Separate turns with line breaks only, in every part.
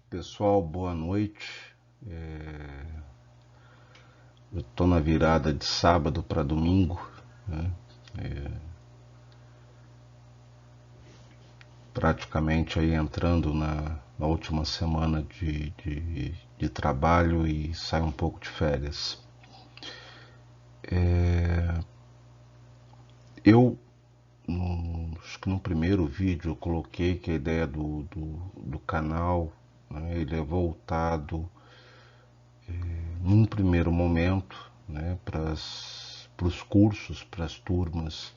Pessoal, boa noite. Eu estou na virada de sábado para domingo, né? Praticamente aí entrando na última semana de trabalho e saio um pouco de férias. Eu, acho que no primeiro vídeo eu coloquei que a ideia do canal, né, ele é voltado num primeiro momento, né, para os cursos, para as turmas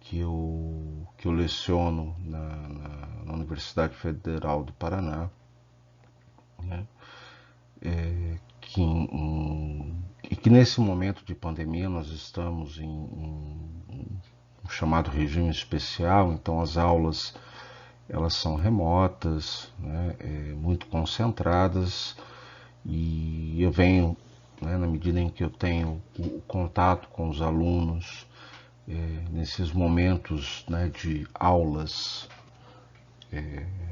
que eu leciono na Universidade Federal do Paraná, né, e que nesse momento de pandemia nós estamos em um chamado regime especial, então as aulas elas são remotas, né, muito concentradas, e eu venho, né, na medida em que eu tenho o contato com os alunos, nesses momentos, né, de aulas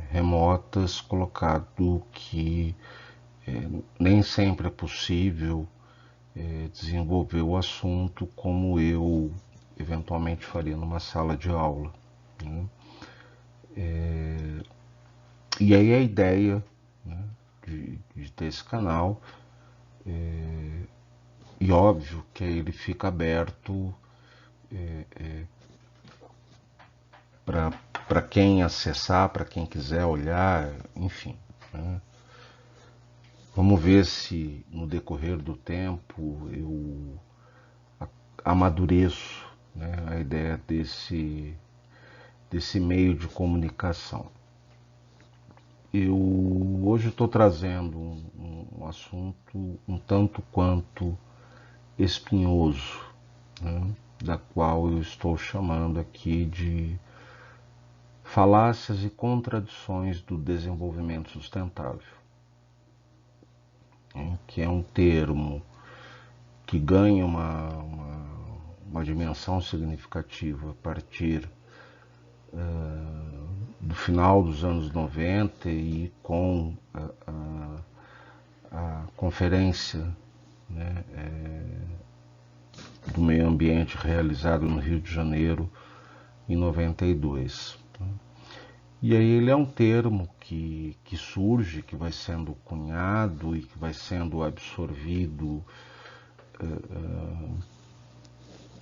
remotas, colocado que nem sempre é possível desenvolver o assunto como eu eventualmente faria numa sala de aula, né? E aí a ideia, né, de ter esse canal, e óbvio que ele fica aberto para quem acessar, para quem quiser olhar, enfim, né? Vamos ver se no decorrer do tempo eu amadureço, né, a ideia desse meio de comunicação. Eu hoje estou trazendo um assunto um tanto quanto espinhoso, né, da qual eu estou chamando aqui de falácias e contradições do desenvolvimento sustentável, né, que é um termo que ganha uma dimensão significativa a partir do final dos anos 90 e com a conferência, né, do meio ambiente realizada no Rio de Janeiro em 92. E aí ele é um termo que surge, que vai sendo cunhado e que vai sendo absorvido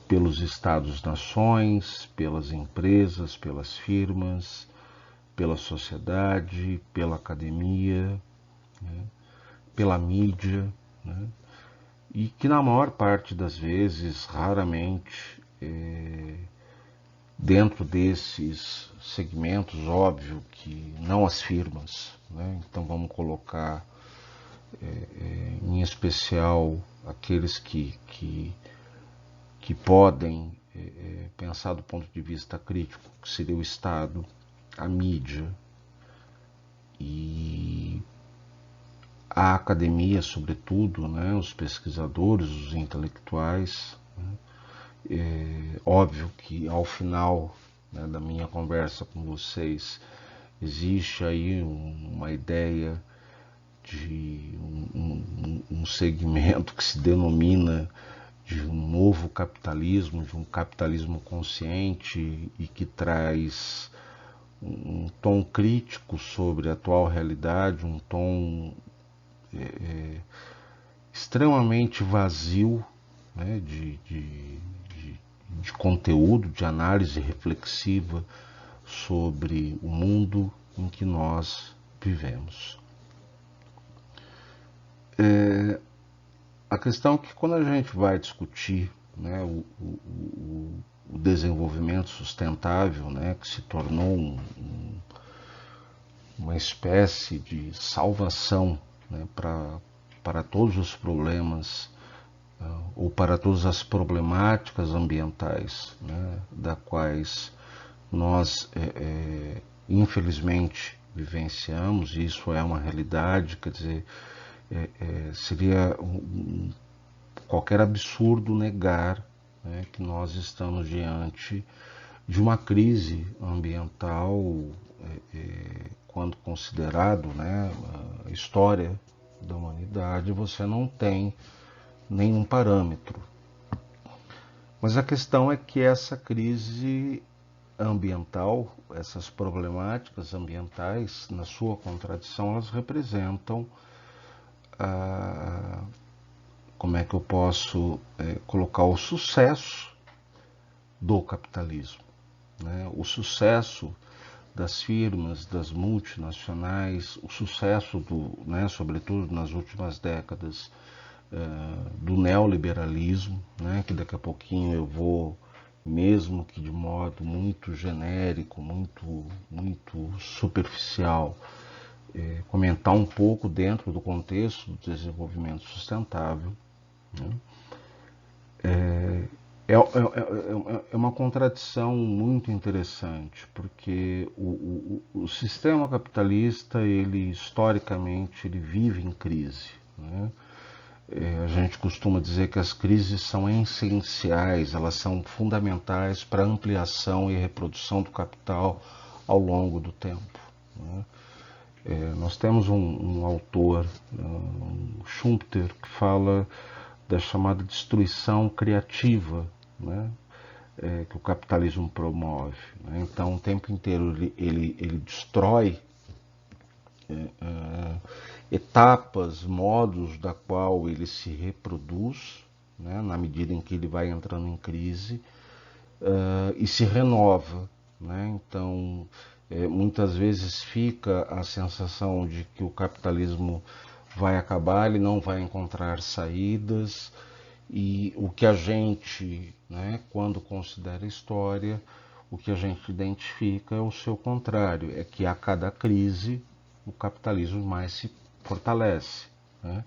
pelos estados-nações, pelas empresas, pelas firmas, pela sociedade, pela academia, né, pela mídia, né, e que na maior parte das vezes, raramente, dentro desses segmentos, óbvio que não as firmas, né, então vamos colocar em especial aqueles que podem pensar do ponto de vista crítico, que seria o Estado, a mídia e a academia, sobretudo, né, os pesquisadores, os intelectuais. Óbvio que ao final, né, da minha conversa com vocês existe aí uma ideia de um segmento que se denomina de um novo capitalismo, de um capitalismo consciente e que traz um tom crítico sobre a atual realidade, um tom extremamente vazio, né, de conteúdo, de análise reflexiva sobre o mundo em que nós vivemos. A questão é que quando a gente vai discutir, né, o desenvolvimento sustentável, né, que se tornou uma espécie de salvação, né, para todos os problemas ou para todas as problemáticas ambientais, né, da quais nós infelizmente vivenciamos, e isso é uma realidade, quer dizer, seria qualquer absurdo negar, né, que nós estamos diante de uma crise ambiental quando considerado, né, a história da humanidade, você não tem nenhum parâmetro. Mas a questão é que essa crise ambiental, essas problemáticas ambientais, na sua contradição, elas representam como é que eu posso colocar o sucesso do capitalismo, né? O sucesso das firmas, das multinacionais, o sucesso né, sobretudo nas últimas décadas, do neoliberalismo, né, que daqui a pouquinho eu vou, mesmo que de modo muito genérico, muito superficial, comentar um pouco dentro do contexto do desenvolvimento sustentável. Né? É uma contradição muito interessante, porque o sistema capitalista, ele historicamente, ele vive em crise. Né? A gente costuma dizer que as crises são essenciais, elas são fundamentais para a ampliação e reprodução do capital ao longo do tempo. Né? Nós temos um autor, Schumpeter, que fala da chamada destruição criativa, né, que o capitalismo promove. Né? Então, o tempo inteiro ele destrói etapas, modos da qual ele se reproduz, né, na medida em que ele vai entrando em crise, e se renova. Né? Então, muitas vezes fica a sensação de que o capitalismo vai acabar, ele não vai encontrar saídas, e o que a gente, né, quando considera história, o que a gente identifica é o seu contrário, é que a cada crise o capitalismo mais se fortalece. Né?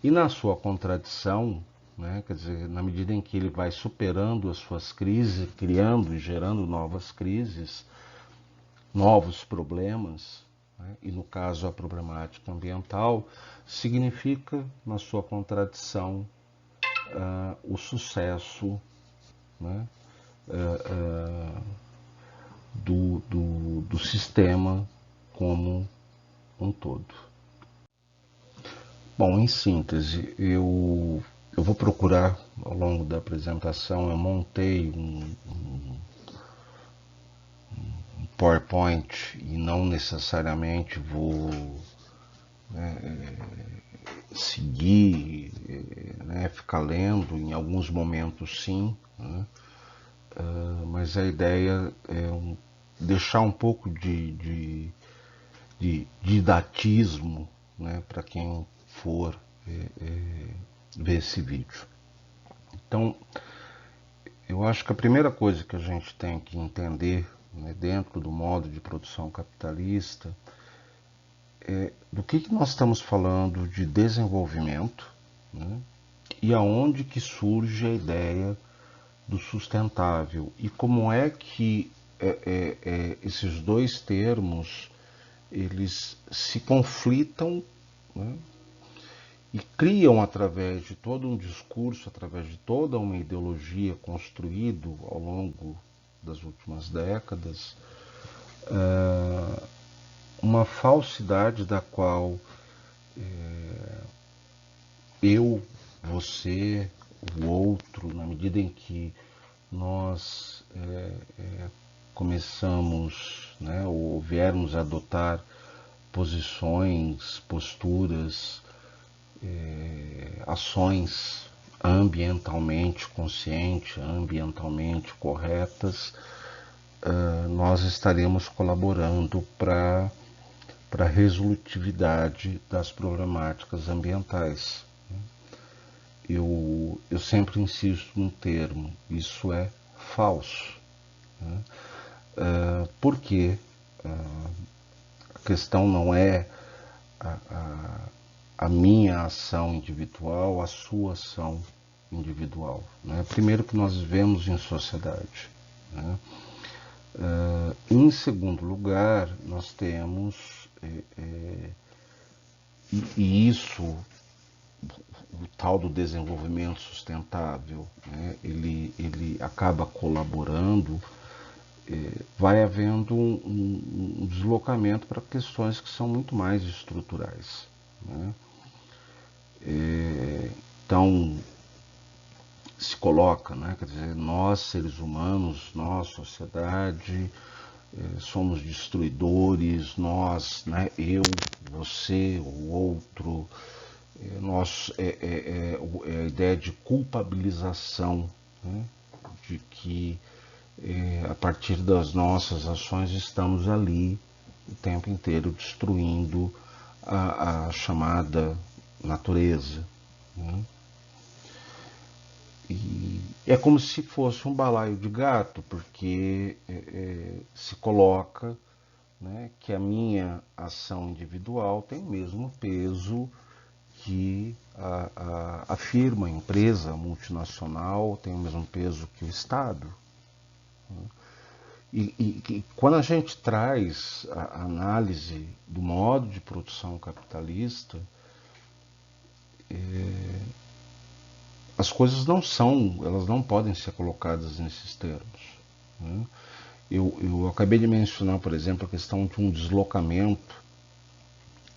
E na sua contradição, né, quer dizer, na medida em que ele vai superando as suas crises, criando e gerando novas crises, novos problemas, né, e no caso a problemática ambiental, significa, na sua contradição, o sucesso, né, do sistema como um todo. Bom, em síntese, eu vou procurar, ao longo da apresentação, eu montei um PowerPoint e não necessariamente vou, né, seguir, né, ficar lendo, em alguns momentos sim, né, mas a ideia é deixar um pouco de didatismo, né, para quem for ver esse vídeo. Então, eu acho que a primeira coisa que a gente tem que entender, né, dentro do modo de produção capitalista, é do que nós estamos falando de desenvolvimento, né, e aonde que surge a ideia do sustentável e como é que esses dois termos eles se conflitam, né, e criam, através de todo um discurso, através de toda uma ideologia construída ao longo das últimas décadas, uma falsidade da qual eu, você, o outro, na medida em que nós começamos, né, ou viermos a adotar posições, posturas, ações ambientalmente conscientes, ambientalmente corretas, nós estaremos colaborando para a resolutividade das problemáticas ambientais. Eu sempre insisto no termo, isso é falso. Né? Porque a questão não é a minha ação individual, a sua ação individual. Né? Primeiro que nós vivemos em sociedade. Né? Em segundo lugar, nós temos, e isso, o tal do desenvolvimento sustentável, né, ele acaba colaborando vai havendo um deslocamento para questões que são muito mais estruturais, né? Então, se coloca, né? Quer dizer, nós seres humanos, nós, sociedade, somos destruidores, nós, né? Eu, você, o outro, nós, é a ideia de culpabilização, né? De que a partir das nossas ações estamos ali o tempo inteiro destruindo a chamada natureza, né? E é como se fosse um balaio de gato, porque se coloca, né, que a minha ação individual tem o mesmo peso que a firma, a empresa multinacional, tem o mesmo peso que o Estado. E quando a gente traz a análise do modo de produção capitalista, as coisas não são, elas não podem ser colocadas nesses termos, né? Eu acabei de mencionar, por exemplo, a questão de um deslocamento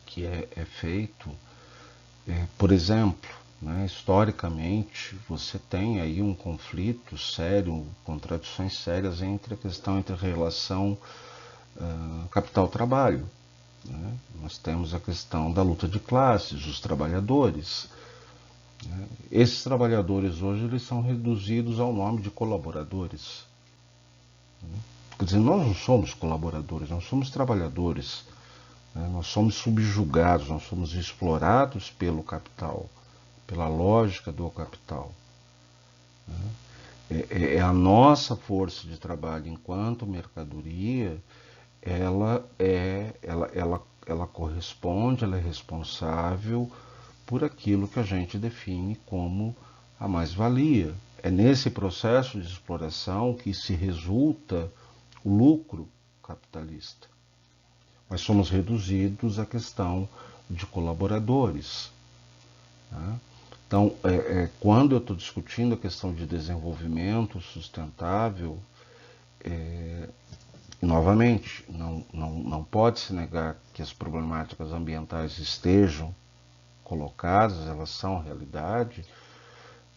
que é feito, por exemplo, né, historicamente, você tem aí um conflito sério, contradições sérias entre a relação capital-trabalho, né? Nós temos a questão da luta de classes, os trabalhadores. Né? Esses trabalhadores hoje eles são reduzidos ao nome de colaboradores. Né? Quer dizer, nós não somos colaboradores, nós somos trabalhadores. Né? Nós somos subjugados, nós somos explorados pelo capital, pela lógica do capital. Né? É a nossa força de trabalho enquanto mercadoria, ela corresponde, ela é responsável por aquilo que a gente define como a mais-valia. É nesse processo de exploração que se resulta o lucro capitalista. Mas somos reduzidos à questão de colaboradores, né? Então, quando eu estou discutindo a questão de desenvolvimento sustentável, novamente, não pode se negar que as problemáticas ambientais estejam colocadas, elas são realidade,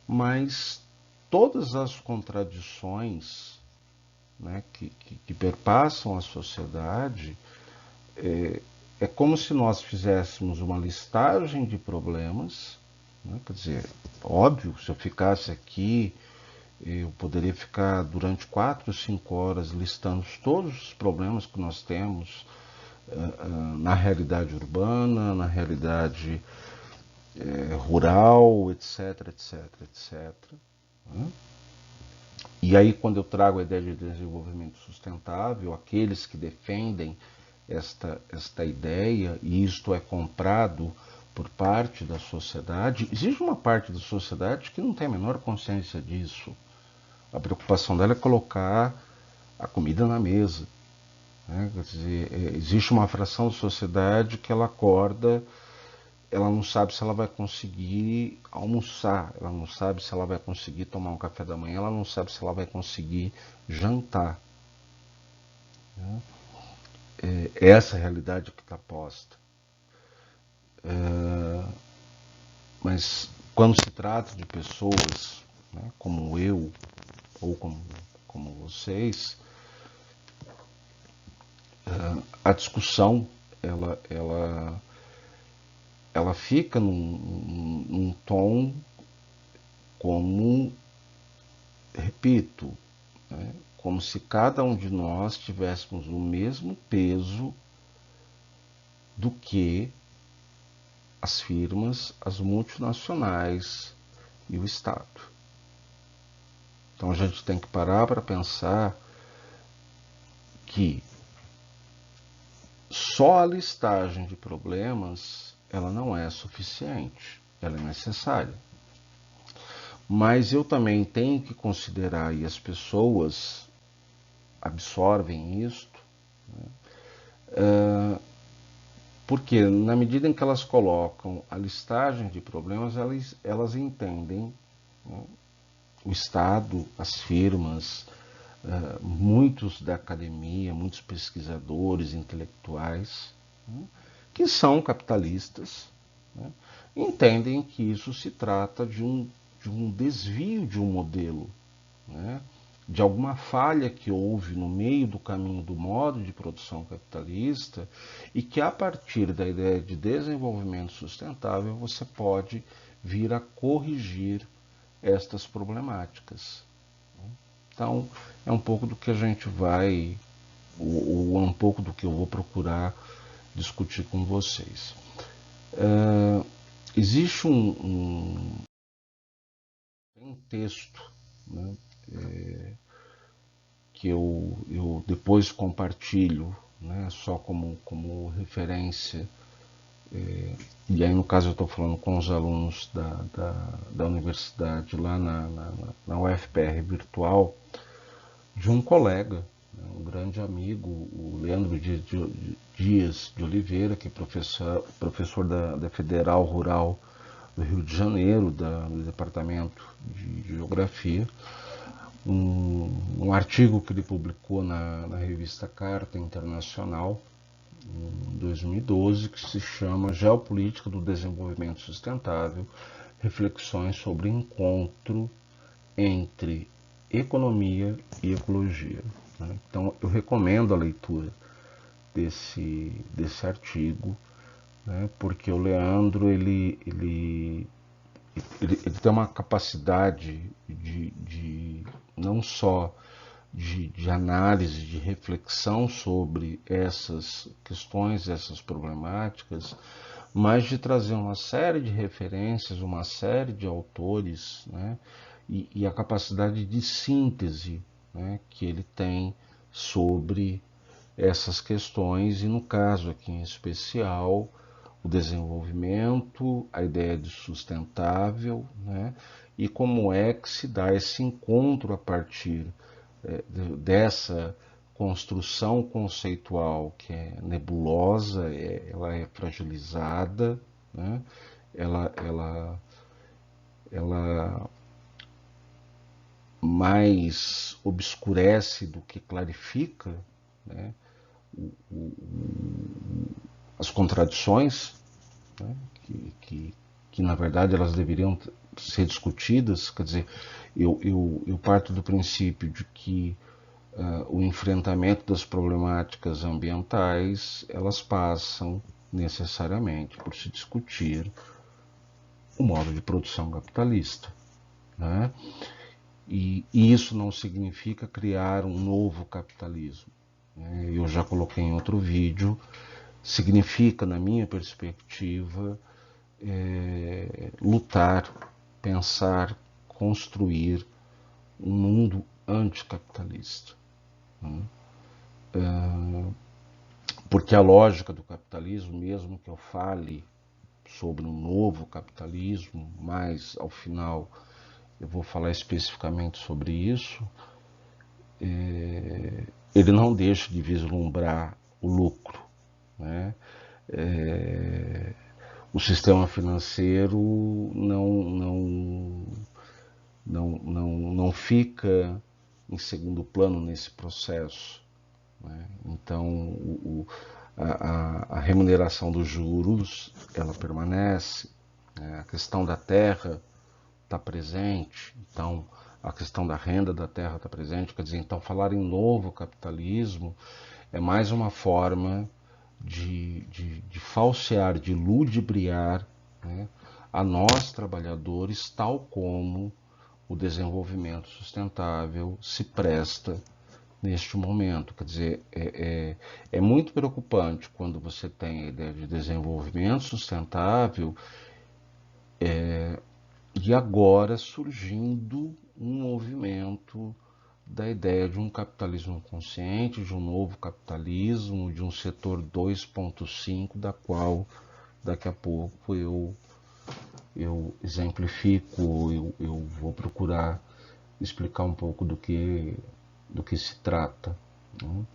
mas todas as contradições, né, que perpassam a sociedade, é como se nós fizéssemos uma listagem de problemas, né? Quer dizer, óbvio, se eu ficasse aqui, eu poderia ficar durante 4, 5 horas listando todos os problemas que nós temos na realidade urbana, na realidade rural, etc, etc, etc. Né? E aí, quando eu trago a ideia de desenvolvimento sustentável, aqueles que defendem esta ideia, e isto é comprado por parte da sociedade, existe uma parte da sociedade que não tem a menor consciência disso. A preocupação dela é colocar a comida na mesa, né? Quer dizer, existe uma fração da sociedade que ela acorda, ela não sabe se ela vai conseguir almoçar, ela não sabe se ela vai conseguir tomar um café da manhã, ela não sabe se ela vai conseguir jantar, né? É essa a realidade que está posta. Mas quando se trata de pessoas, né, como eu ou como vocês, a discussão ela fica num tom como, repito, né, como se cada um de nós tivéssemos o mesmo peso do que as firmas, as multinacionais e o Estado. Então a gente tem que parar para pensar que só a listagem de problemas ela não é suficiente, ela é necessária. Mas eu também tenho que considerar, e as pessoas absorvem isto, né, porque na medida em que elas colocam a listagem de problemas, elas entendem, né, o Estado, as firmas, muitos da academia, muitos pesquisadores, intelectuais, né, que são capitalistas, né, entendem que isso se trata de um desvio de um modelo, né, de alguma falha que houve no meio do caminho do modo de produção capitalista e que a partir da ideia de desenvolvimento sustentável você pode vir a corrigir estas problemáticas. Então, é um pouco do que a gente vai, ou um pouco do que eu vou procurar discutir com vocês. Existe um texto, né, que eu depois compartilho, né, só como referência, e aí no caso eu estou falando com os alunos da universidade lá na UFPR virtual, de um colega, né, um grande amigo, o Leandro Dias de Oliveira, que é professor da Federal Rural do Rio de Janeiro, do Departamento de Geografia, um artigo que ele publicou na revista Carta Internacional, em 2012, que se chama Geopolítica do Desenvolvimento Sustentável, reflexões sobre encontro entre economia e ecologia. Né? Então, eu recomendo a leitura desse artigo, né? Porque o Leandro ele tem uma capacidade de não só de análise, de reflexão sobre essas questões, essas problemáticas, mas de trazer uma série de referências, uma série de autores, né, e a capacidade de síntese, né, que ele tem sobre essas questões, e no caso aqui em especial, o desenvolvimento, a ideia de sustentável, né, e como é que se dá esse encontro a partir dessa construção conceitual que é nebulosa, ela é fragilizada, né? ela, ela mais obscurece do que clarifica, né? As contradições, né? Que na verdade elas deveriam ser discutidas. Quer dizer, eu parto do princípio de que o enfrentamento das problemáticas ambientais, elas passam necessariamente por se discutir o modo de produção capitalista, né? E isso não significa criar um novo capitalismo, né? Eu já coloquei em outro vídeo, significa, na minha perspectiva, lutar, pensar, construir um mundo anticapitalista, né? Porque a lógica do capitalismo, mesmo que eu fale sobre um novo capitalismo, mas ao final eu vou falar especificamente sobre isso, ele não deixa de vislumbrar o lucro, né? O sistema financeiro não fica em segundo plano nesse processo, né? Então, a remuneração dos juros, ela permanece, né? A questão da terra está presente, então a questão da renda da terra está presente, quer dizer, então falar em novo capitalismo é mais uma forma de falsear, de ludibriar, né, a nós trabalhadores, tal como o desenvolvimento sustentável se presta neste momento. Quer dizer, é muito preocupante quando você tem a ideia de desenvolvimento sustentável e agora surgindo um movimento da ideia de um capitalismo consciente, de um novo capitalismo, de um setor 2.5, da qual daqui a pouco eu exemplifico, eu vou procurar explicar um pouco do que se trata, né?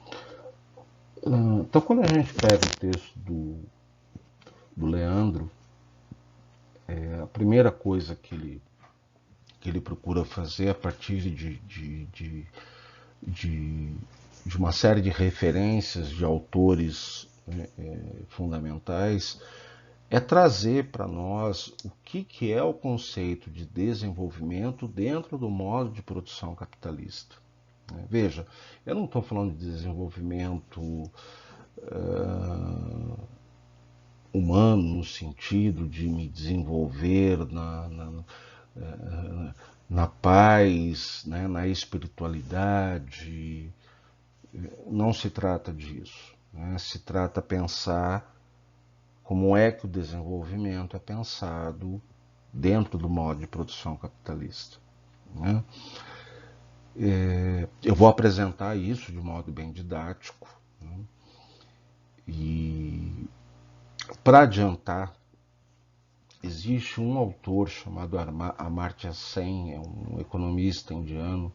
Então, quando a gente pega o texto do Leandro, a primeira coisa que ele procura fazer a partir de, de uma série de referências de autores fundamentais, é trazer para nós o que é o conceito de desenvolvimento dentro do modo de produção capitalista. Veja, eu não estou falando de desenvolvimento humano no sentido de me desenvolver na paz, né, na espiritualidade. Não se trata disso. Né? Se trata de pensar como é que o desenvolvimento é pensado dentro do modo de produção capitalista. Né? Eu vou apresentar isso de modo bem didático. Né? E para adiantar, existe um autor chamado Amartya Sen, é um economista indiano,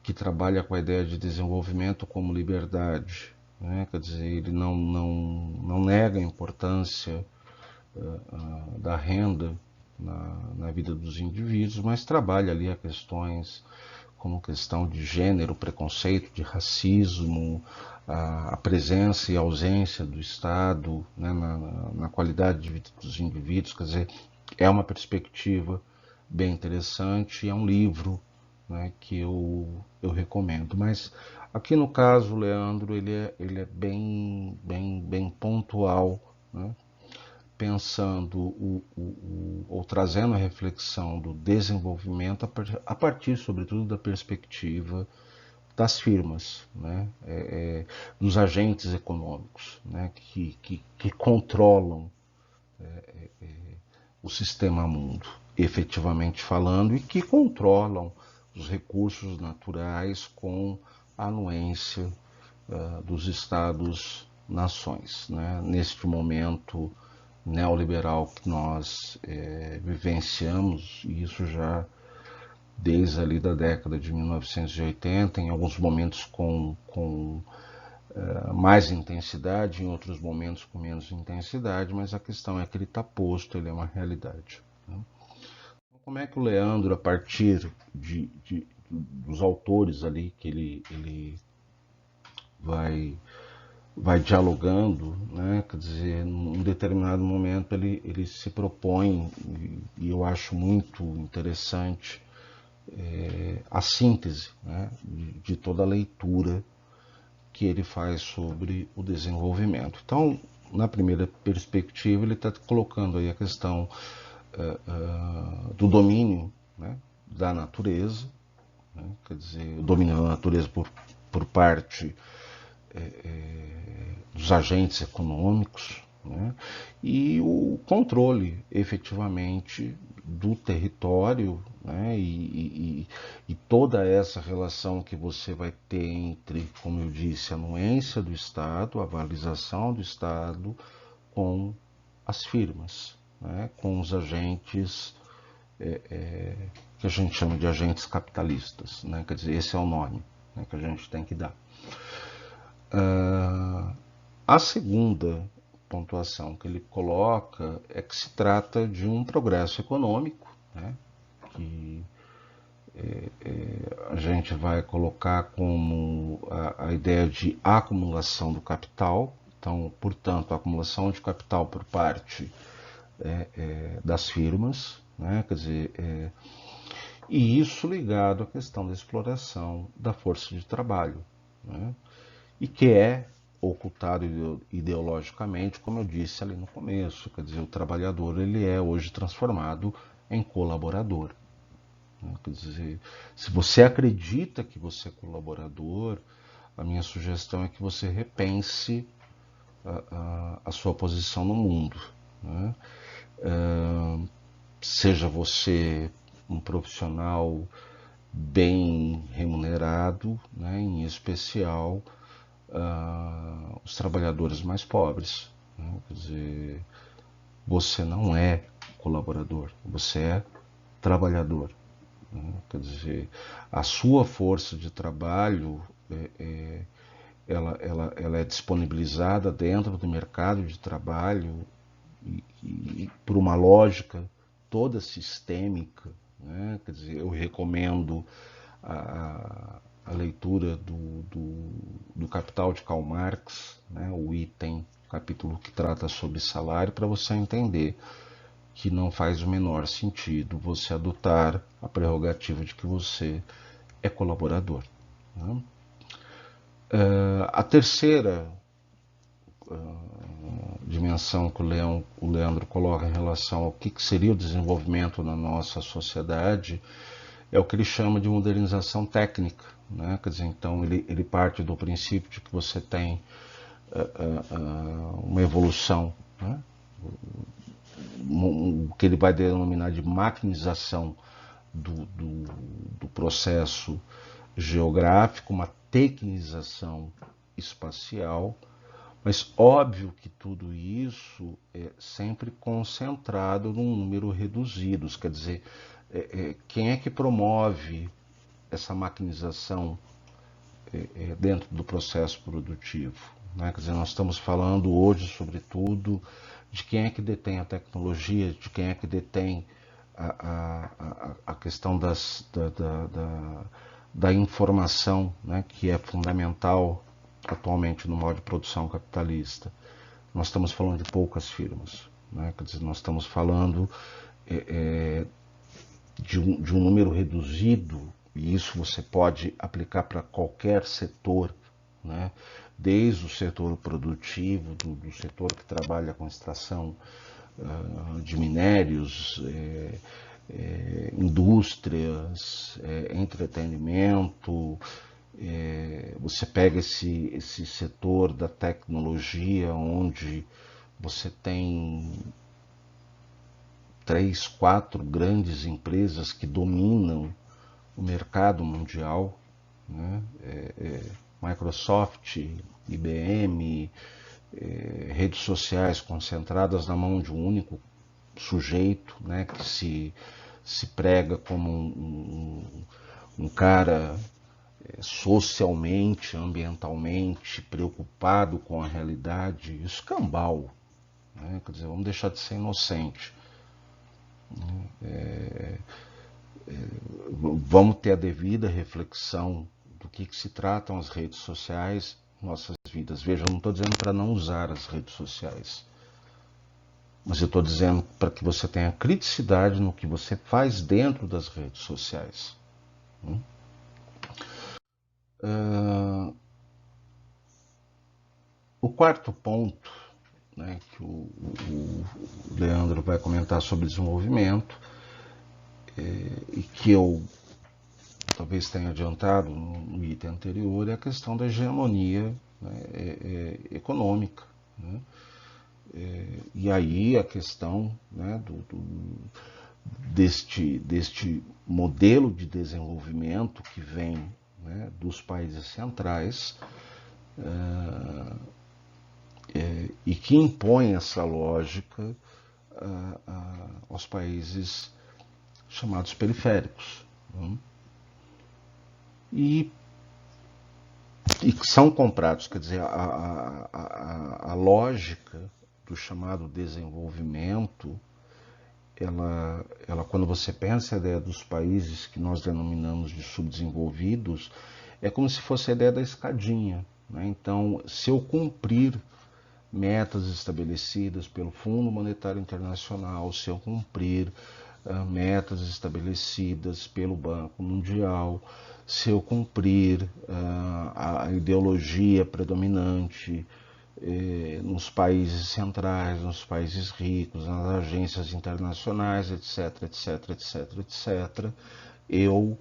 que trabalha com a ideia de desenvolvimento como liberdade. Né? Quer dizer, ele não nega a importância da renda na vida dos indivíduos, mas trabalha ali a questões como questão de gênero, preconceito, de racismo, a presença e ausência do Estado, né, na qualidade de vida dos indivíduos. Quer dizer, é uma perspectiva bem interessante, é um livro, né, que eu recomendo. Mas aqui no caso, o Leandro, ele é bem pontual, né, pensando ou trazendo a reflexão do desenvolvimento a partir, sobretudo, da perspectiva das firmas, né, dos agentes econômicos, né, que controlam o sistema mundo, efetivamente falando, e que controlam os recursos naturais com a anuência dos Estados-nações. Né? Neste momento neoliberal que nós vivenciamos, e isso já desde ali da década de 1980, em alguns momentos com mais intensidade, em outros momentos com menos intensidade, mas a questão é que ele está posto, ele é uma realidade. Né? Como é que o Leandro, a partir dos autores ali que ele vai dialogando, né? Quer dizer, num determinado momento ele se propõe, e eu acho muito interessante, a síntese, né, de toda a leitura que ele faz sobre o desenvolvimento. Então, na primeira perspectiva, ele está colocando aí a questão do domínio, né, da natureza, né, quer dizer, o domínio da natureza por parte dos agentes econômicos, né, e o controle efetivamente do território, né, e toda essa relação que você vai ter entre, como eu disse, a anuência do Estado, a valorização do Estado com as firmas, né, com os agentes que a gente chama de agentes capitalistas. Né, quer dizer, esse é o nome, né, que a gente tem que dar. A segunda pontuação que ele coloca é que se trata de um progresso econômico, né, que a gente vai colocar como a ideia de acumulação do capital. Então, portanto, a acumulação de capital por parte das firmas, né, quer dizer, e isso ligado à questão da exploração da força de trabalho, né, e que é ocultado ideologicamente, como eu disse ali no começo. Quer dizer, o trabalhador ele é hoje transformado em colaborador. Né? Quer dizer, se você acredita que você é colaborador, a minha sugestão é que você repense a sua posição no mundo. Né? Seja você um profissional bem remunerado, né? Em especial os trabalhadores mais pobres. Né? Quer dizer, você não é colaborador, você é trabalhador. Né? Quer dizer, a sua força de trabalho ela é disponibilizada dentro do mercado de trabalho e por uma lógica toda sistêmica. Né? Quer dizer, eu recomendo a leitura do Capital de Karl Marx, né, o item, capítulo que trata sobre salário, para você entender que não faz o menor sentido você adotar a prerrogativa de que você é colaborador. Né? A terceira dimensão que o Leandro coloca em relação ao que seria o desenvolvimento na nossa sociedade é o que ele chama de modernização técnica. Né? Quer dizer, então ele parte do princípio de que você tem uma evolução, né? O que ele vai denominar de maquinização do processo geográfico, uma tecnização espacial, mas óbvio que tudo isso é sempre concentrado num número reduzido. Quer dizer, quem é que promove essa maquinização dentro do processo produtivo? Né? Quer dizer, nós estamos falando hoje, sobretudo, de quem é que detém a tecnologia, de quem é que detém a questão da informação, né, que é fundamental atualmente no modo de produção capitalista. Nós estamos falando de poucas firmas. Né? Quer dizer, nós estamos falando de um número reduzido, e isso você pode aplicar para qualquer setor, né? Desde o setor produtivo, do setor que trabalha com extração de minérios, indústrias, entretenimento. Você pega esse setor da tecnologia, onde você tem 3, 4 grandes empresas que dominam o mercado mundial, né? Microsoft, IBM, redes sociais concentradas na mão de um único sujeito, né, que se prega como um cara socialmente, ambientalmente preocupado com a realidade, escambau. Né? Quer dizer, vamos deixar de ser inocente. Vamos ter a devida reflexão do que se tratam as redes sociais em nossas vidas. Veja, eu não estou dizendo para não usar as redes sociais, mas eu estou dizendo para que você tenha criticidade no que você faz dentro das redes sociais. O quarto ponto, né, que o Leandro vai comentar sobre desenvolvimento, e que eu talvez tenha adiantado no item anterior, é a questão da hegemonia, né, econômica. Né? E aí a questão, né, deste modelo de desenvolvimento que vem, né, dos países centrais, e que impõe essa lógica aos países chamados periféricos. Né? E que são comprados. Quer dizer, a lógica do chamado desenvolvimento, ela, quando você pensa a ideia dos países que nós denominamos de subdesenvolvidos, é como se fosse a ideia da escadinha. Né? Então, se eu cumprir metas estabelecidas pelo Fundo Monetário Internacional, se eu cumprir metas estabelecidas pelo Banco Mundial, se eu cumprir a ideologia predominante nos países centrais, nos países ricos, nas agências internacionais, etc, etc, etc, etc, eu,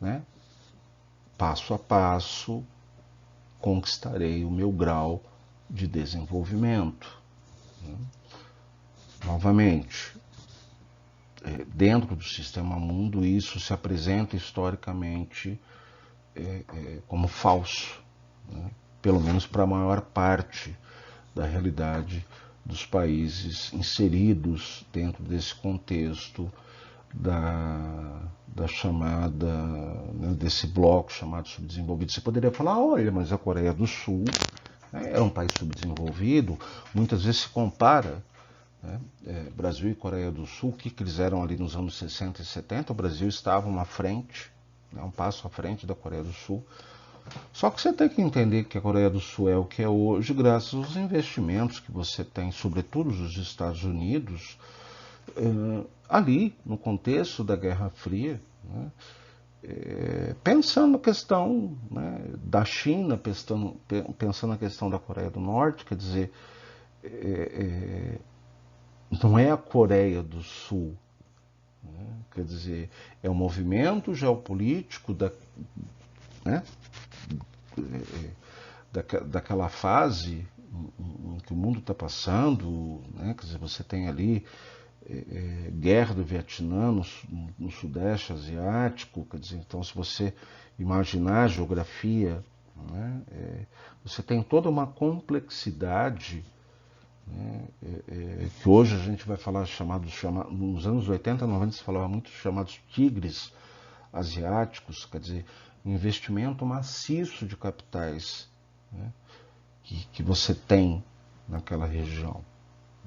né, passo a passo, conquistarei o meu grau de desenvolvimento. Né? Novamente, dentro do sistema mundo, isso se apresenta historicamente como falso, né? Pelo menos para a maior parte da realidade dos países inseridos dentro desse contexto da chamada, né, desse bloco chamado subdesenvolvido. Você poderia falar, olha, mas a Coreia do Sul, né, era um país subdesenvolvido, muitas vezes se compara, né, Brasil e Coreia do Sul, o que eles eram ali nos anos 60 e 70, o Brasil estava à frente, é um passo à frente da Coreia do Sul. Só que você tem que entender que a Coreia do Sul é o que é hoje graças aos investimentos que você tem, sobretudo dos Estados Unidos, ali no contexto da Guerra Fria, né? Pensando na questão, né, da China, pensando na questão da Coreia do Norte, quer dizer, não é a Coreia do Sul, né? Quer dizer, é um movimento geopolítico né, daquela fase em que o mundo está passando, né? Quer dizer, você tem ali guerra do Vietnã no Sudeste Asiático, quer dizer, então se você imaginar a geografia, né, você tem toda uma complexidade, né, que hoje a gente vai falar nos anos 80, 90 se falava muito dos chamados tigres asiáticos, quer dizer, um investimento maciço de capitais, né, que você tem naquela região.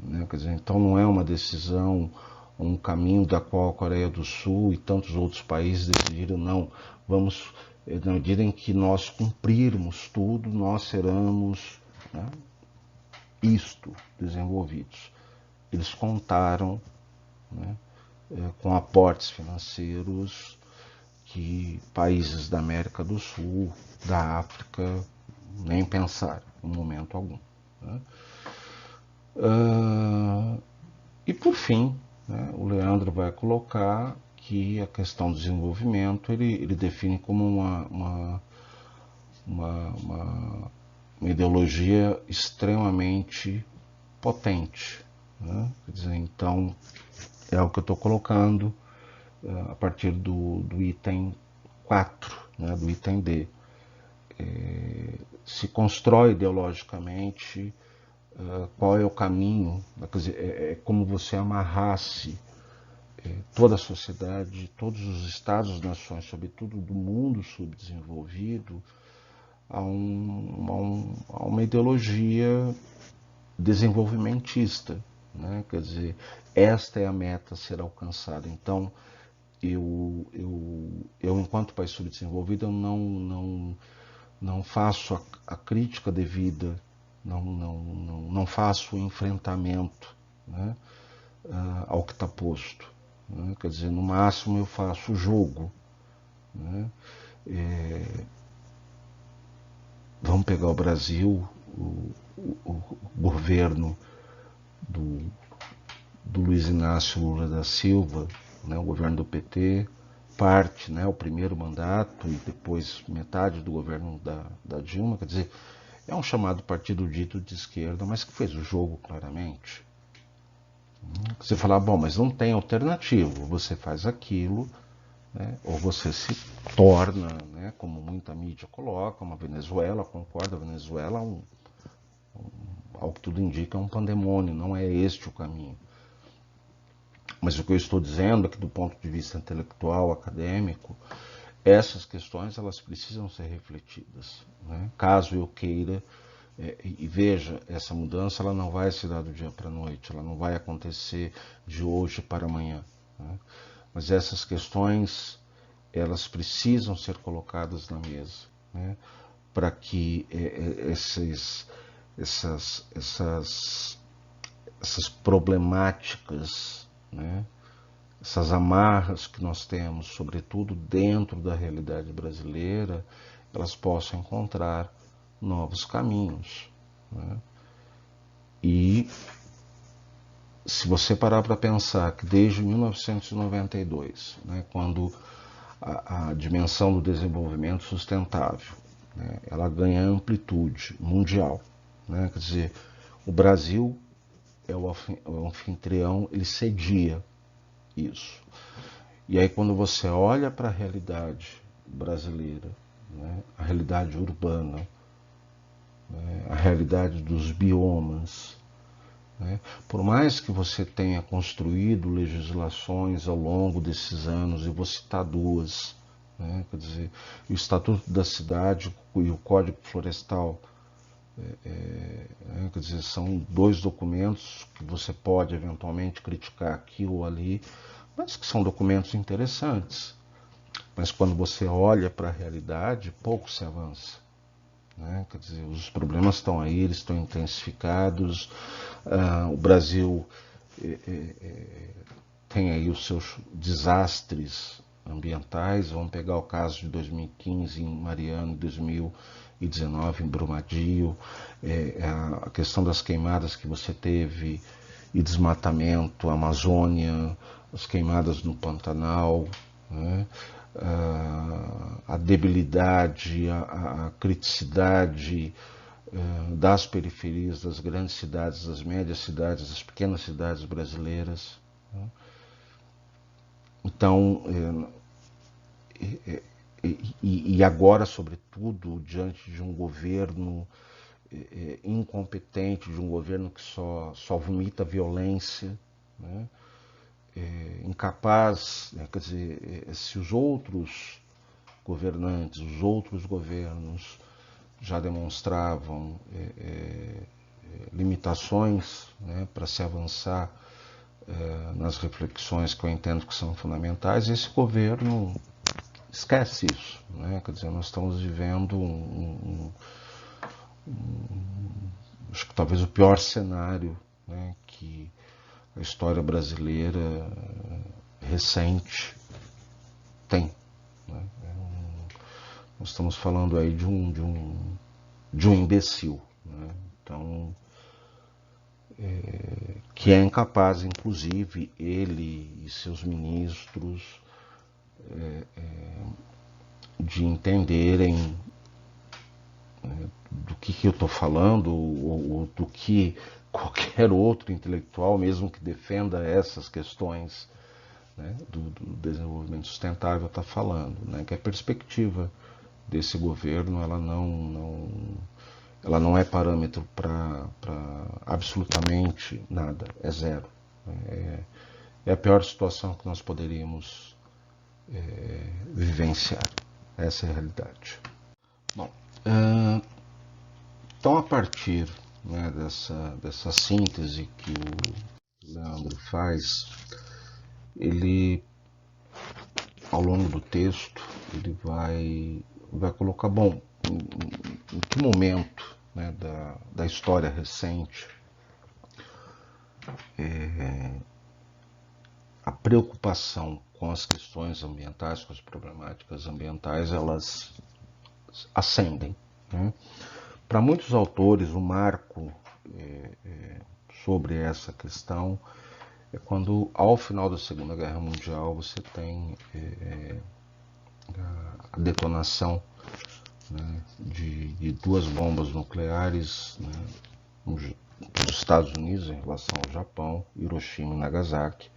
Né? Quer dizer, então não é uma decisão, um caminho da qual a Coreia do Sul e tantos outros países decidiram, não, vamos, na medida em que nós cumprirmos tudo, nós seremos, né, desenvolvidos. Eles contaram, né, com aportes financeiros que países da América do Sul, da África, nem pensaram em momento algum. Né? E por fim, né, o Leandro vai colocar que a questão do desenvolvimento ele define como uma ideologia extremamente potente. Né? Quer dizer, então, é o que eu estou colocando a partir do item 4, né, do item D. Se constrói ideologicamente qual é o caminho, quer dizer, é como você amarrasse toda a sociedade, todos os estados-nações, sobretudo do mundo subdesenvolvido, a uma ideologia desenvolvimentista. Né? Quer dizer, esta é a meta a ser alcançada. Então, eu enquanto país subdesenvolvido, eu não faço a crítica devida, não faço o enfrentamento, né, ao que está posto. Né? Quer dizer, no máximo eu faço o jogo. Né? Vamos pegar o Brasil, o governo do Luiz Inácio Lula da Silva, né, o governo do PT, parte, né, o primeiro mandato e depois metade do governo da Dilma, quer dizer, é um chamado partido dito de esquerda, mas que fez o jogo claramente. Você fala, bom, mas não tem alternativa, você faz aquilo, né, ou você se torna, né, como muita mídia coloca, uma Venezuela, concorda, a Venezuela, ao que tudo indica, é um pandemônio, não é este o caminho. Mas o que eu estou dizendo é que do ponto de vista intelectual, acadêmico, essas questões elas precisam ser refletidas. Né? Caso eu queira, e veja, essa mudança ela não vai se dar do dia para a noite, ela não vai acontecer de hoje para amanhã. Né? Mas essas questões elas precisam ser colocadas na mesa, né? Para que essas problemáticas, né, essas amarras que nós temos, sobretudo dentro da realidade brasileira, elas possam encontrar novos caminhos. Né? E se você parar para pensar que desde 1992, né, quando a dimensão do desenvolvimento sustentável, né, ela ganha amplitude mundial, né, quer dizer, o Brasil é o anfitrião, ele cedia isso. E aí quando você olha para a realidade brasileira, né, a realidade urbana, né, a realidade dos biomas, né, por mais que você tenha construído legislações ao longo desses anos, e vou citar duas, né, quer dizer, o Estatuto da Cidade e o Código Florestal, quer dizer, são dois documentos que você pode eventualmente criticar aqui ou ali, mas que são documentos interessantes. mas quando você olha para a realidade, pouco se avança. Né? Quer dizer, os problemas estão aí, eles estão intensificados. O Brasil tem aí os seus desastres ambientais. Vamos pegar o caso de 2015 em Mariana, 2019 em Brumadinho, a questão das queimadas que você teve e desmatamento, Amazônia, as queimadas no Pantanal, né? A debilidade, a criticidade das periferias, das grandes cidades, das médias cidades, das pequenas cidades brasileiras. Né? Então, e agora, sobretudo, diante de um governo incompetente, de um governo que só vomita violência, né? Incapaz, né? Quer dizer, se os outros governantes, os outros governos já demonstravam limitações, né, para se avançar nas reflexões que eu entendo que são fundamentais, esse governo esquece isso. Né? Quer dizer, nós estamos vivendo acho que talvez o pior cenário, né, que a história brasileira recente tem. Né? Nós estamos falando aí de um imbecil. Né? Então, que é incapaz, inclusive, ele e seus ministros, de entenderem do que eu estou falando, ou do que qualquer outro intelectual, mesmo que defenda essas questões, né, do desenvolvimento sustentável, está falando. Né, que a perspectiva desse governo ela não é parâmetro para absolutamente nada, é zero. É a pior situação que nós poderíamos vivenciar. Essa é a realidade. Bom, então a partir, né, dessa síntese que o Leandro faz, ele, ao longo do texto, ele vai colocar, bom, em que momento, né, da história recente a preocupação com as questões ambientais, com as problemáticas ambientais, elas ascendem. Né? Para muitos autores, o marco sobre essa questão é quando, ao final da Segunda Guerra Mundial, você tem a detonação, né, de duas bombas nucleares, né, nos Estados Unidos em relação ao Japão, Hiroshima e Nagasaki,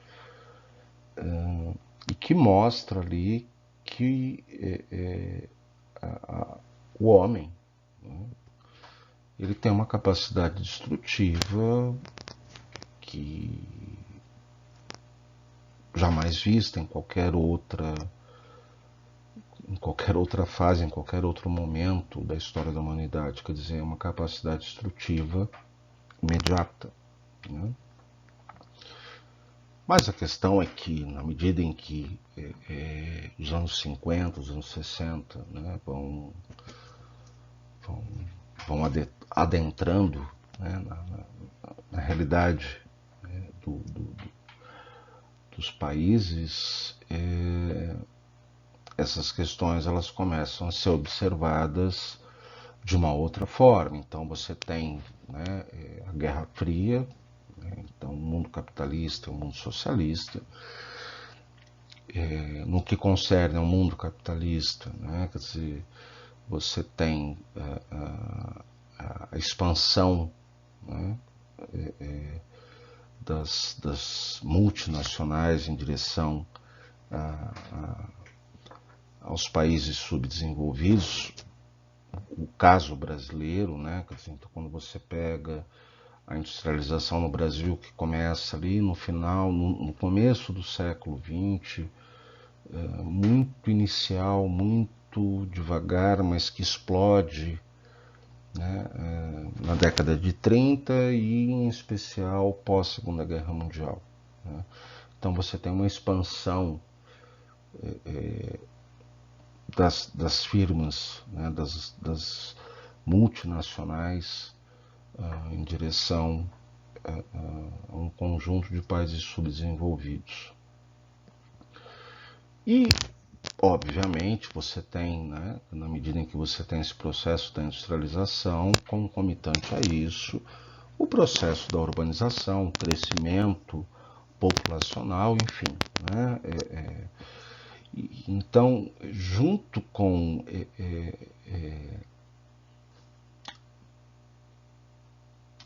e que mostra ali que o homem, né, ele tem uma capacidade destrutiva que jamais vista em qualquer outra fase, em qualquer outro momento da história da humanidade. Quer dizer, é uma capacidade destrutiva imediata. Né? Mas a questão é que, na medida em que os anos 50, os anos 60, né, vão adentrando, né, na realidade, né, dos países, essas questões elas começam a ser observadas de uma outra forma. Então você tem, né, a Guerra Fria, né, então o mundo capitalista, o mundo socialista. No que concerne ao mundo capitalista, né, quer dizer, você tem a expansão, né, das multinacionais em direção aos países subdesenvolvidos, o caso brasileiro, né? Então, quando você pega a industrialização no Brasil, que começa ali no final, no começo do século XX, muito inicial, muito devagar, mas que explode, né, na década de 30 e em especial pós Segunda Guerra Mundial. Né? Então você tem uma expansão das firmas, né, das multinacionais, em direção a um conjunto de países subdesenvolvidos. E, obviamente, você tem, né, na medida em que você tem esse processo da industrialização, concomitante a isso, o processo da urbanização, o crescimento populacional, enfim. Né, então, junto com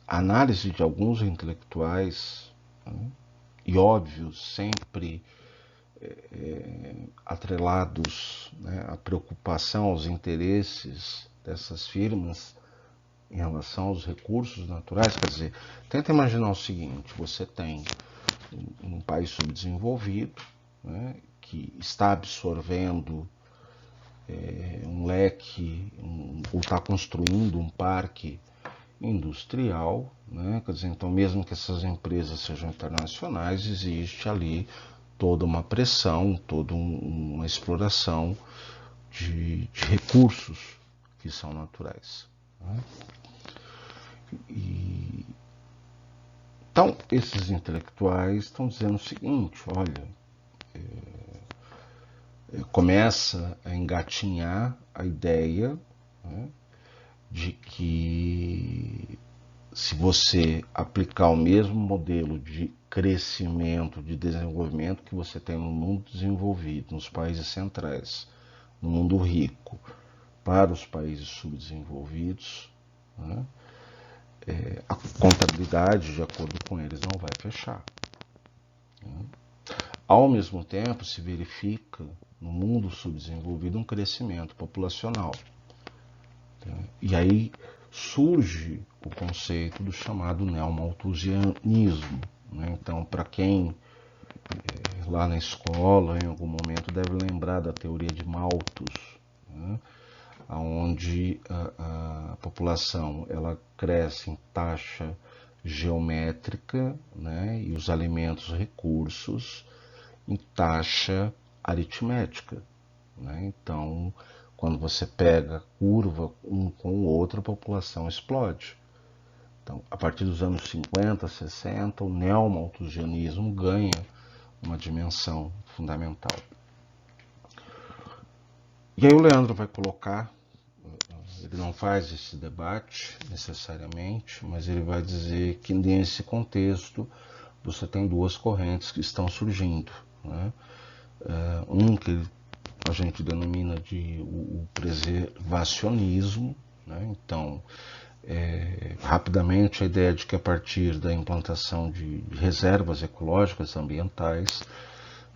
a análise de alguns intelectuais, né, e óbvio, sempre atrelados, né, à preocupação, aos interesses dessas firmas em relação aos recursos naturais. Quer dizer, tenta imaginar o seguinte: você tem um país subdesenvolvido, né, que está absorvendo um leque, ou está construindo um parque industrial, né? Quer dizer, então, mesmo que essas empresas sejam internacionais, existe ali toda uma pressão, toda uma exploração de recursos que são naturais. Né? Então, esses intelectuais estão dizendo o seguinte: olha, começa a engatinhar a ideia, né, de que se você aplicar o mesmo modelo de crescimento, de desenvolvimento que você tem no mundo desenvolvido, nos países centrais, no mundo rico, para os países subdesenvolvidos, né, a contabilidade, de acordo com eles, não vai fechar. Né. Ao mesmo tempo, se verifica no mundo subdesenvolvido um crescimento populacional. E aí surge o conceito do chamado neomalthusianismo. Né? Então, para quem lá na escola, em algum momento, deve lembrar da teoria de Malthus, né? Onde a população ela cresce em taxa geométrica, né? E os alimentos, recursos, em taxa aritmética. Né? Então, quando você pega a curva um com o outro, a população explode. Então, a partir dos anos 50, 60, o neomalthusianismo ganha uma dimensão fundamental. E aí o Leandro vai colocar, ele não faz esse debate necessariamente, mas ele vai dizer que nesse contexto você tem duas correntes que estão surgindo. Né? Que a gente denomina de o preservacionismo, né? Então, rapidamente, a ideia de que a partir da implantação de reservas ecológicas ambientais,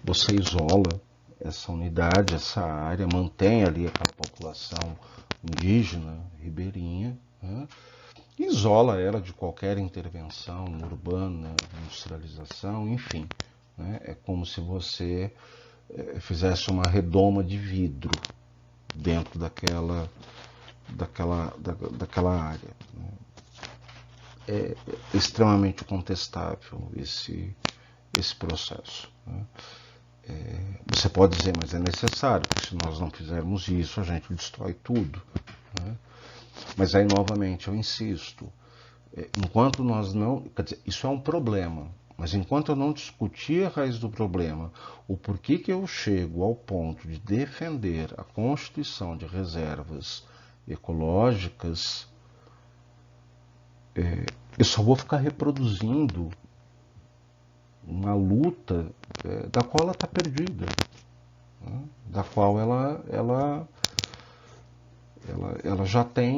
você isola essa unidade, essa área, mantém ali aquela população indígena, ribeirinha, né? Isola ela de qualquer intervenção urbana, industrialização, enfim. Né? É como se você fizesse uma redoma de vidro dentro daquela área. Né? É extremamente contestável esse processo. Né? Você pode dizer, mas é necessário, porque se nós não fizermos isso, a gente destrói tudo. Né? Mas aí, novamente, eu insisto, enquanto nós não... Quer dizer, isso é um problema, mas enquanto eu não discutir a raiz do problema, o porquê que eu chego ao ponto de defender a constituição de reservas ecológicas, eu só vou ficar reproduzindo uma luta da qual ela está perdida, né? Da qual ela já tem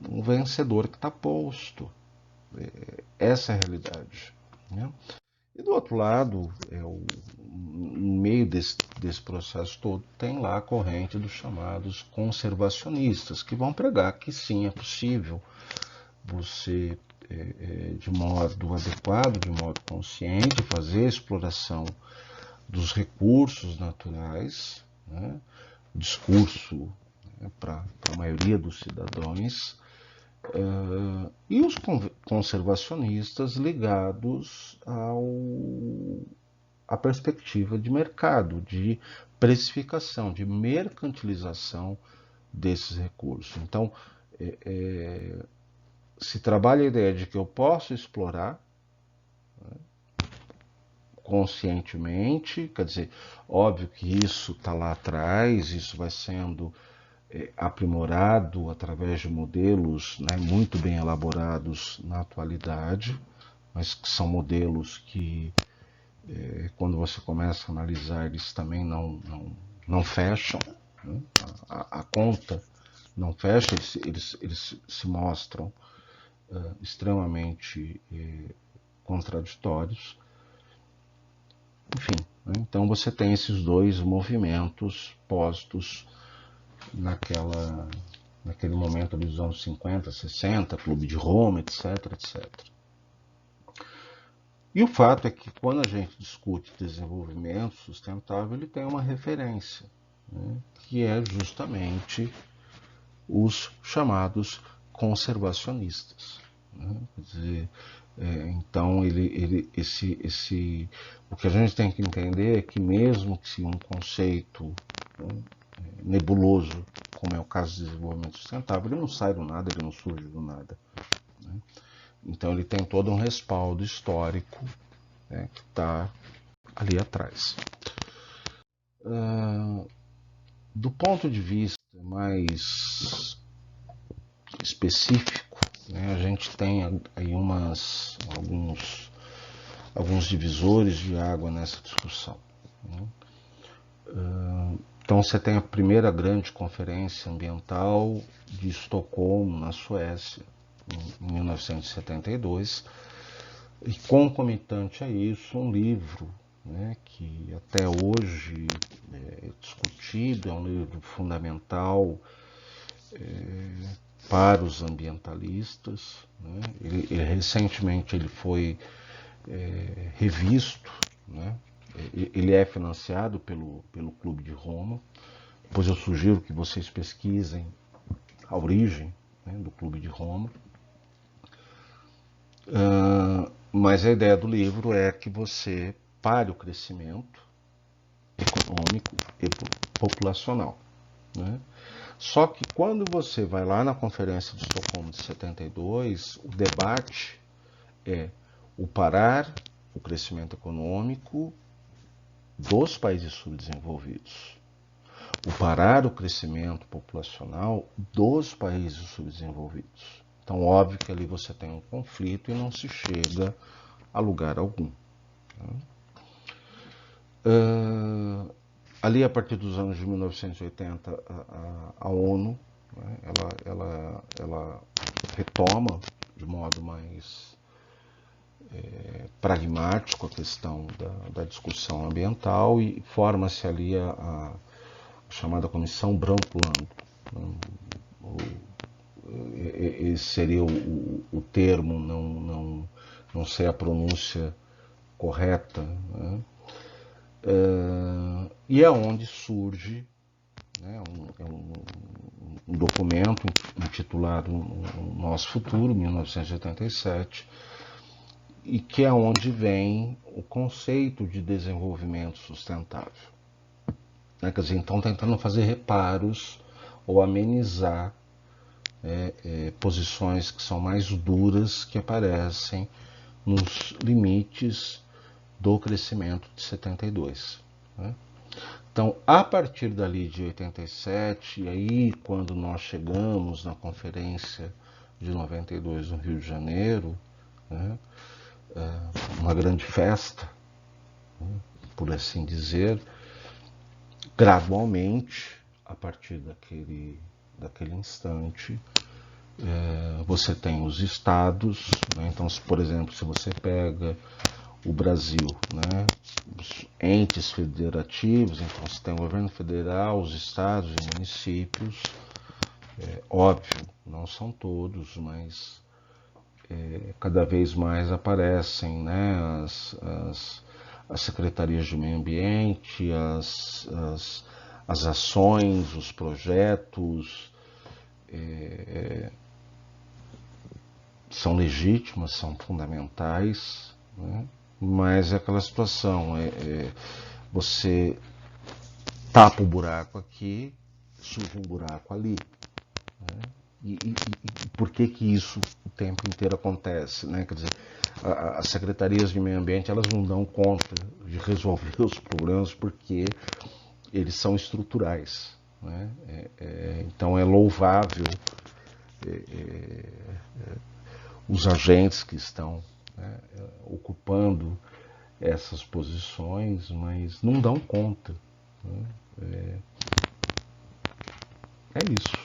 um vencedor que está posto. Essa é a realidade. Né? E do outro lado, no meio desse processo todo, tem lá a corrente dos chamados conservacionistas, que vão pregar que sim, é possível você, de modo adequado, de modo consciente, fazer a exploração dos recursos naturais, né? Discurso, né, para a maioria dos cidadãos, e os conservacionistas ligados a perspectiva de mercado, de precificação, de mercantilização desses recursos. Então, se trabalha a ideia de que eu posso explorar, né, conscientemente, quer dizer, óbvio que isso está lá atrás, isso vai sendo aprimorado através de modelos, né, muito bem elaborados na atualidade, mas que são modelos que, quando você começa a analisar, eles também não fecham, né? A conta não fecha, eles se mostram extremamente contraditórios. Enfim, né? Então você tem esses dois movimentos postos naquele momento dos anos 50, 60, Clube de Roma, etc, etc. E o fato é que quando a gente discute desenvolvimento sustentável, ele tem uma referência, né, que é justamente os chamados conservacionistas, né? Quer dizer, então o que a gente tem que entender é que mesmo que um conceito, né, nebuloso, como é o caso do desenvolvimento sustentável, ele não sai do nada, ele não surge do nada, né? Então ele tem todo um respaldo histórico, né, que está ali atrás. Do ponto de vista mais específico, né, a gente tem aí alguns divisores de água nessa discussão, né? Então você tem a primeira grande conferência ambiental de Estocolmo, na Suécia, em 1972, e concomitante a isso um livro, né, que até hoje é discutido, é um livro fundamental para os ambientalistas, né? Recentemente ele foi revisto, né? Ele é financiado pelo Clube de Roma, pois eu sugiro que vocês pesquisem a origem, né, do Clube de Roma. Mas a ideia do livro é que você pare o crescimento econômico e populacional, né? Só que quando você vai lá na Conferência de Estocolmo de 72, o debate é o parar o crescimento econômico dos países subdesenvolvidos, o parar o crescimento populacional dos países subdesenvolvidos. Então, óbvio que ali você tem um conflito e não se chega a lugar algum. Ali, a partir dos anos de 1980, a ONU, né, ela retoma de modo mais pragmático a questão da discussão ambiental e forma-se ali a chamada Comissão Brundtland. Esse seria o termo, não sei a pronúncia correta, né? E é onde surge, né, um documento intitulado Nosso Futuro, 1987, e que é onde vem o conceito de desenvolvimento sustentável, né? Quer dizer, então tentando fazer reparos ou amenizar posições que são mais duras que aparecem nos limites do crescimento de 72, né? Então, a partir dali de 87, e aí quando nós chegamos na conferência de 92 no Rio de Janeiro, né, uma grande festa, né, por assim dizer, gradualmente, a partir daquele instante, você tem os estados, né? Então, por exemplo, se você pega o Brasil, né, os entes federativos, então você tem o governo federal, os estados e municípios, óbvio, não são todos, mas cada vez mais aparecem, né, as secretarias de meio ambiente, as ações, os projetos, são legítimas, são fundamentais, né? mas é aquela situação, você tapa um buraco aqui, surge um buraco ali. Né? E por que que isso o tempo inteiro acontece? Né? Quer dizer, as secretarias de meio ambiente elas não dão conta de resolver os problemas porque eles são estruturais. Né? Então é louvável os agentes que estão, né, ocupando essas posições, mas não dão conta. Né? É isso,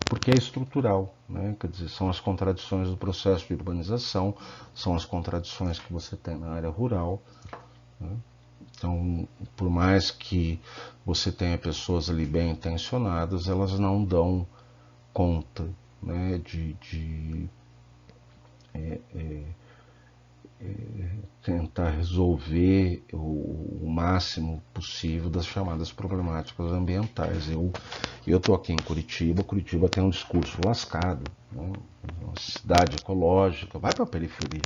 porque é estrutural, né? Quer dizer, são as contradições do processo de urbanização, são as contradições que você tem na área rural. Né? Então, por mais que você tenha pessoas ali bem intencionadas, elas não dão conta, né, de tentar resolver o máximo possível das chamadas problemáticas ambientais. Eu estou aqui em Curitiba, Curitiba tem um discurso lascado, né? Uma cidade ecológica, vai para a periferia.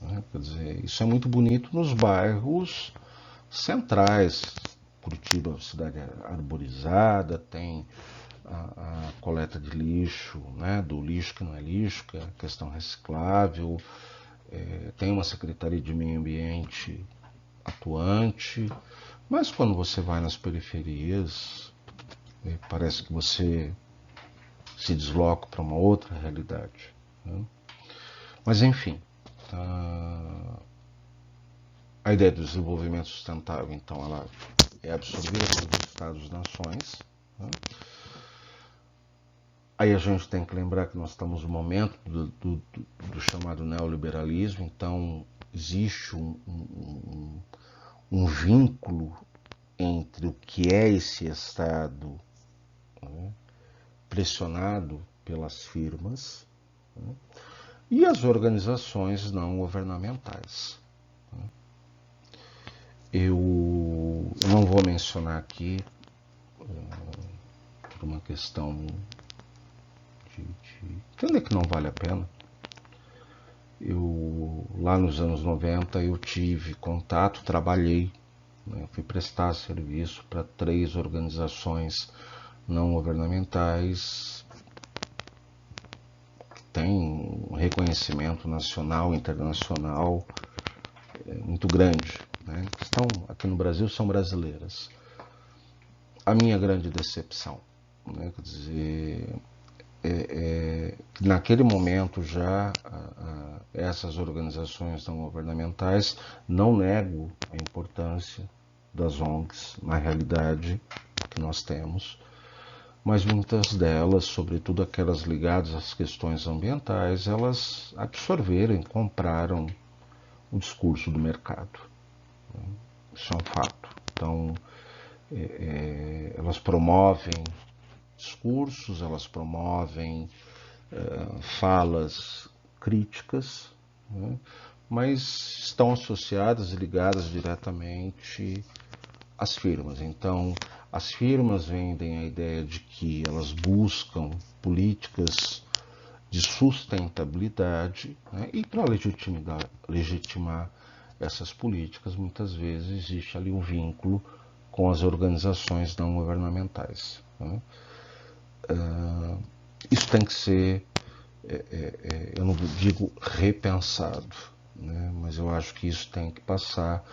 Né? Quer dizer, isso é muito bonito nos bairros centrais. Curitiba é uma cidade arborizada, tem a coleta de lixo, né, do lixo que não é lixo, que é a questão reciclável, tem uma Secretaria de Meio Ambiente atuante, mas quando você vai nas periferias, parece que você se desloca para uma outra realidade. Né? Mas enfim, a ideia do desenvolvimento sustentável, então, ela é absorvida pelos Estados-nações. Né? Aí a gente tem que lembrar que nós estamos no momento do chamado neoliberalismo, então existe um vínculo entre o que é esse Estado, né, pressionado pelas firmas, né, e as organizações não governamentais. Né. Eu não vou mencionar aqui, por uma questão de entender que não vale a pena. Lá nos anos 90, eu tive contato, trabalhei, né, fui prestar serviço para 3 organizações não governamentais que têm um reconhecimento nacional e internacional muito grande. Né, que estão aqui no Brasil, são brasileiras. A minha grande decepção, né, quer dizer, naquele momento já essas organizações não governamentais, não nego a importância das ONGs na realidade que nós temos, mas muitas delas, sobretudo aquelas ligadas às questões ambientais, elas absorveram, compraram o discurso do mercado. Isso é um fato. Então, elas promovem discursos, elas promovem falas críticas, né, mas estão associadas e ligadas diretamente às firmas. Então, as firmas vendem a ideia de que elas buscam políticas de sustentabilidade, né, e para legitimar essas políticas, muitas vezes existe ali um vínculo com as organizações não governamentais. Né. Isso tem que ser, eu não digo repensado, né, mas eu acho que isso tem que passar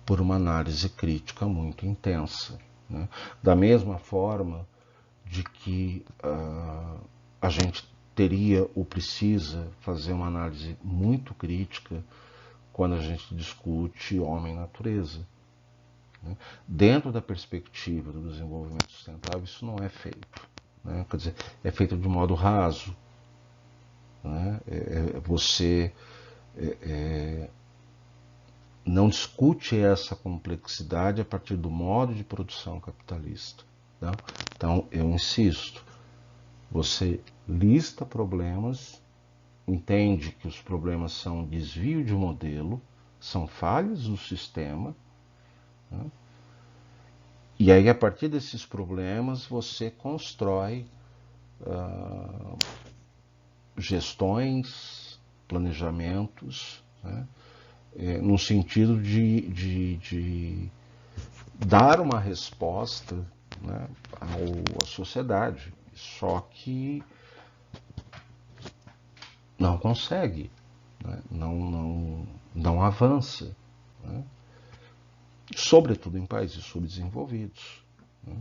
por uma análise crítica muito intensa. Né. Da mesma forma de que a gente teria ou precisa fazer uma análise muito crítica quando a gente discute homem e natureza. Né. Dentro da perspectiva do desenvolvimento sustentável, isso não é feito. Né. Quer dizer, é feito de modo raso. Né. Você não discute essa complexidade a partir do modo de produção capitalista. Tá? Então, eu insisto, você lista problemas, entende que os problemas são desvio de modelo, são falhas do sistema, né? E aí a partir desses problemas você constrói gestões, planejamentos no sentido de dar uma resposta, né, à sociedade, só que não consegue, né, não avança, né, sobretudo em países subdesenvolvidos, né.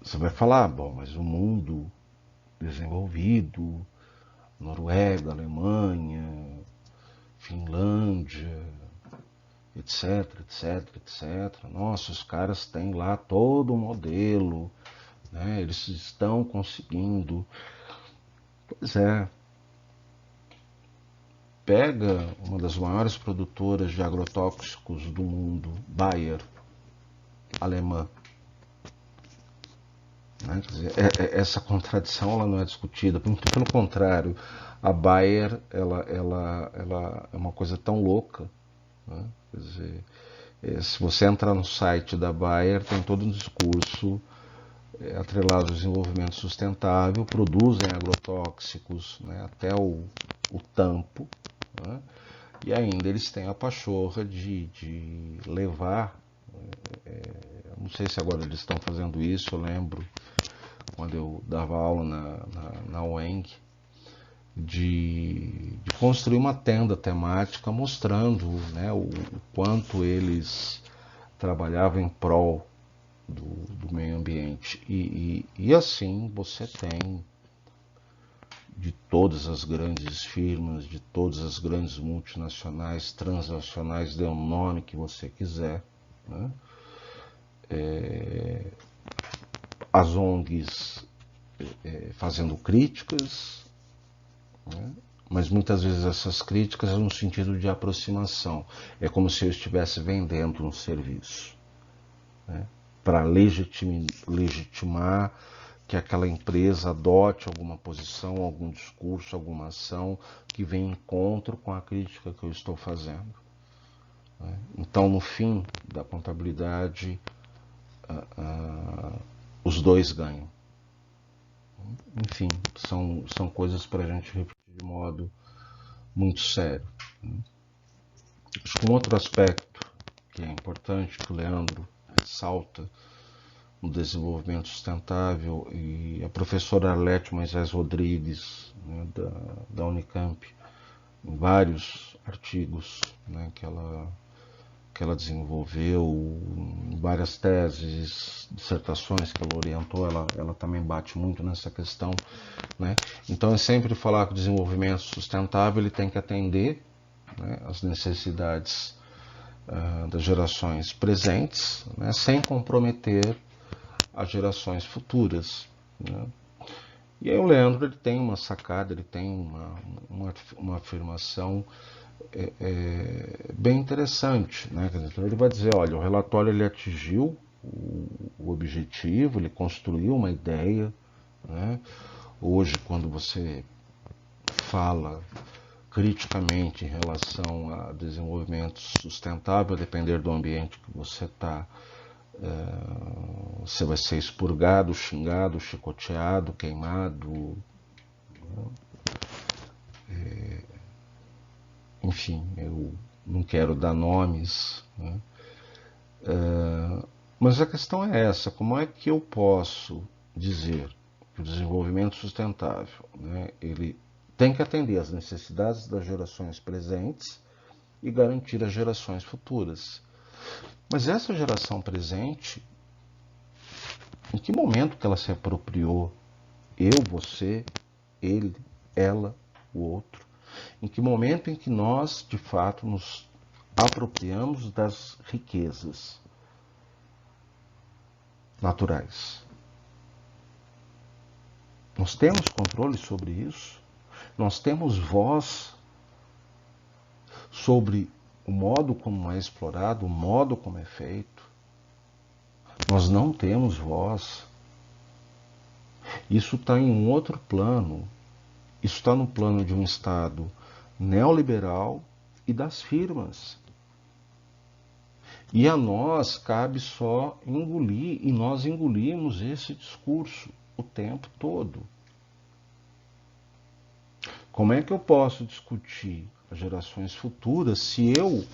Você vai falar, bom, mas o mundo desenvolvido, Noruega, Alemanha, Finlândia, etc, etc, etc. Nossa, os caras têm lá todo o modelo, né? Eles estão conseguindo. Pois é, pega uma das maiores produtoras de agrotóxicos do mundo, Bayer, alemã. Né? Quer dizer, essa contradição ela não é discutida, muito pelo contrário, a Bayer ela é uma coisa tão louca, né? Quer dizer, se você entrar no site da Bayer, tem todo um discurso atrelado ao desenvolvimento sustentável, produzem agrotóxicos, né, até o tampo, né, e ainda eles têm a pachorra de levar, não sei se agora eles estão fazendo isso, eu lembro quando eu dava aula na UENG, de construir uma tenda temática mostrando, né, o quanto eles trabalhavam em prol do meio ambiente. E assim você tem de todas as grandes firmas, de todas as grandes multinacionais, transnacionais, dê o nome que você quiser, né? As ONGs fazendo críticas, né? Mas muitas vezes essas críticas são no sentido de aproximação. É como se eu estivesse vendendo um serviço, né, para legitimar que aquela empresa adote alguma posição, algum discurso, alguma ação que vem em encontro com a crítica que eu estou fazendo, né? Então, no fim da contabilidade, os dois ganham. Enfim, são coisas para a gente refletir de modo muito sério. Acho que um outro aspecto que é importante, que o Leandro ressalta no desenvolvimento sustentável, e a professora Arlete Moisés Rodrigues, né, da Unicamp, em vários artigos, né, que ela desenvolveu, em várias teses, dissertações que ela orientou, ela também bate muito nessa questão, né? Então é sempre falar que o desenvolvimento sustentável ele tem que atender, né, às necessidades das gerações presentes, né, sem comprometer as gerações futuras, né? E aí o Leandro ele tem uma sacada, ele tem uma afirmação bem interessante, né? Então ele vai dizer, olha, o relatório ele atingiu o objetivo, ele construiu uma ideia, né? Hoje, quando você fala criticamente em relação a desenvolvimento sustentável, a depender do ambiente que você está, você vai ser expurgado, xingado, chicoteado, queimado, enfim, eu não quero dar nomes, né? Mas a questão é essa: como é que eu posso dizer que o desenvolvimento sustentável, né, ele tem que atender às necessidades das gerações presentes e garantir as gerações futuras? Mas essa geração presente, em que momento que ela se apropriou? Eu, você, ele, ela, o outro. Em que momento em que nós, de fato, nos apropriamos das riquezas naturais? Nós temos controle sobre isso? Nós temos voz sobre o modo como é explorado, o modo como é feito? Nós não temos voz. Isso está em um outro plano. Isso está no plano de um Estado neoliberal e das firmas. E a nós cabe só engolir, e nós engolimos esse discurso o tempo todo. Como é que eu posso discutir as gerações futuras se eu,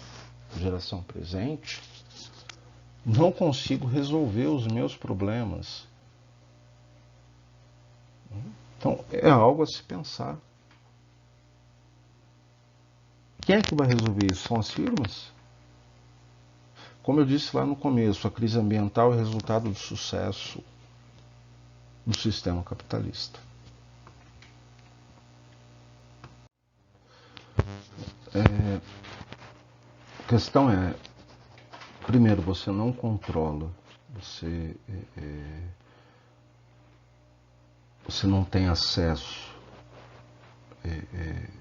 geração presente, não consigo resolver os meus problemas? Então, é algo a se pensar. Quem é que vai resolver isso? São as firmas? Como eu disse lá no começo, a crise ambiental é resultado do sucesso do sistema capitalista. A questão é, primeiro, você não controla, você, você não tem acesso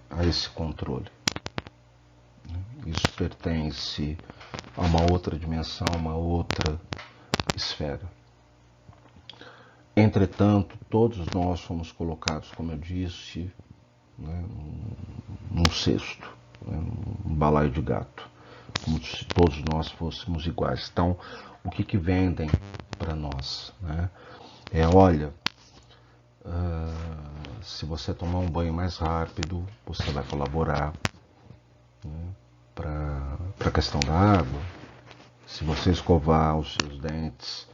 a esse controle. Isso pertence a uma outra dimensão, a uma outra esfera. Entretanto, todos nós fomos colocados, como eu disse, né, num cesto, né, num balaio de gato, como se todos nós fôssemos iguais. Então, o que vendem para nós? Né? Olha, se você tomar um banho mais rápido, você vai colaborar, né, para a questão da água. Se você escovar os seus dentes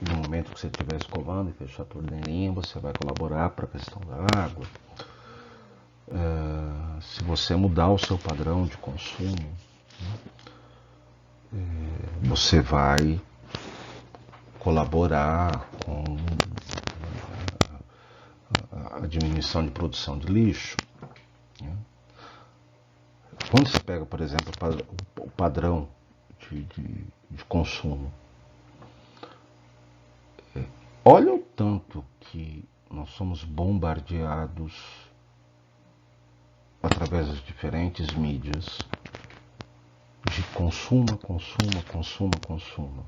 e no momento que você estiver escovando e fechar a torneirinha, você vai colaborar para a questão da água. Se você mudar o seu padrão de consumo, você vai colaborar com a diminuição de produção de lixo. Quando se pega, por exemplo, o padrão de consumo, olha o tanto que nós somos bombardeados através das diferentes mídias de consuma, consuma, consuma, consuma.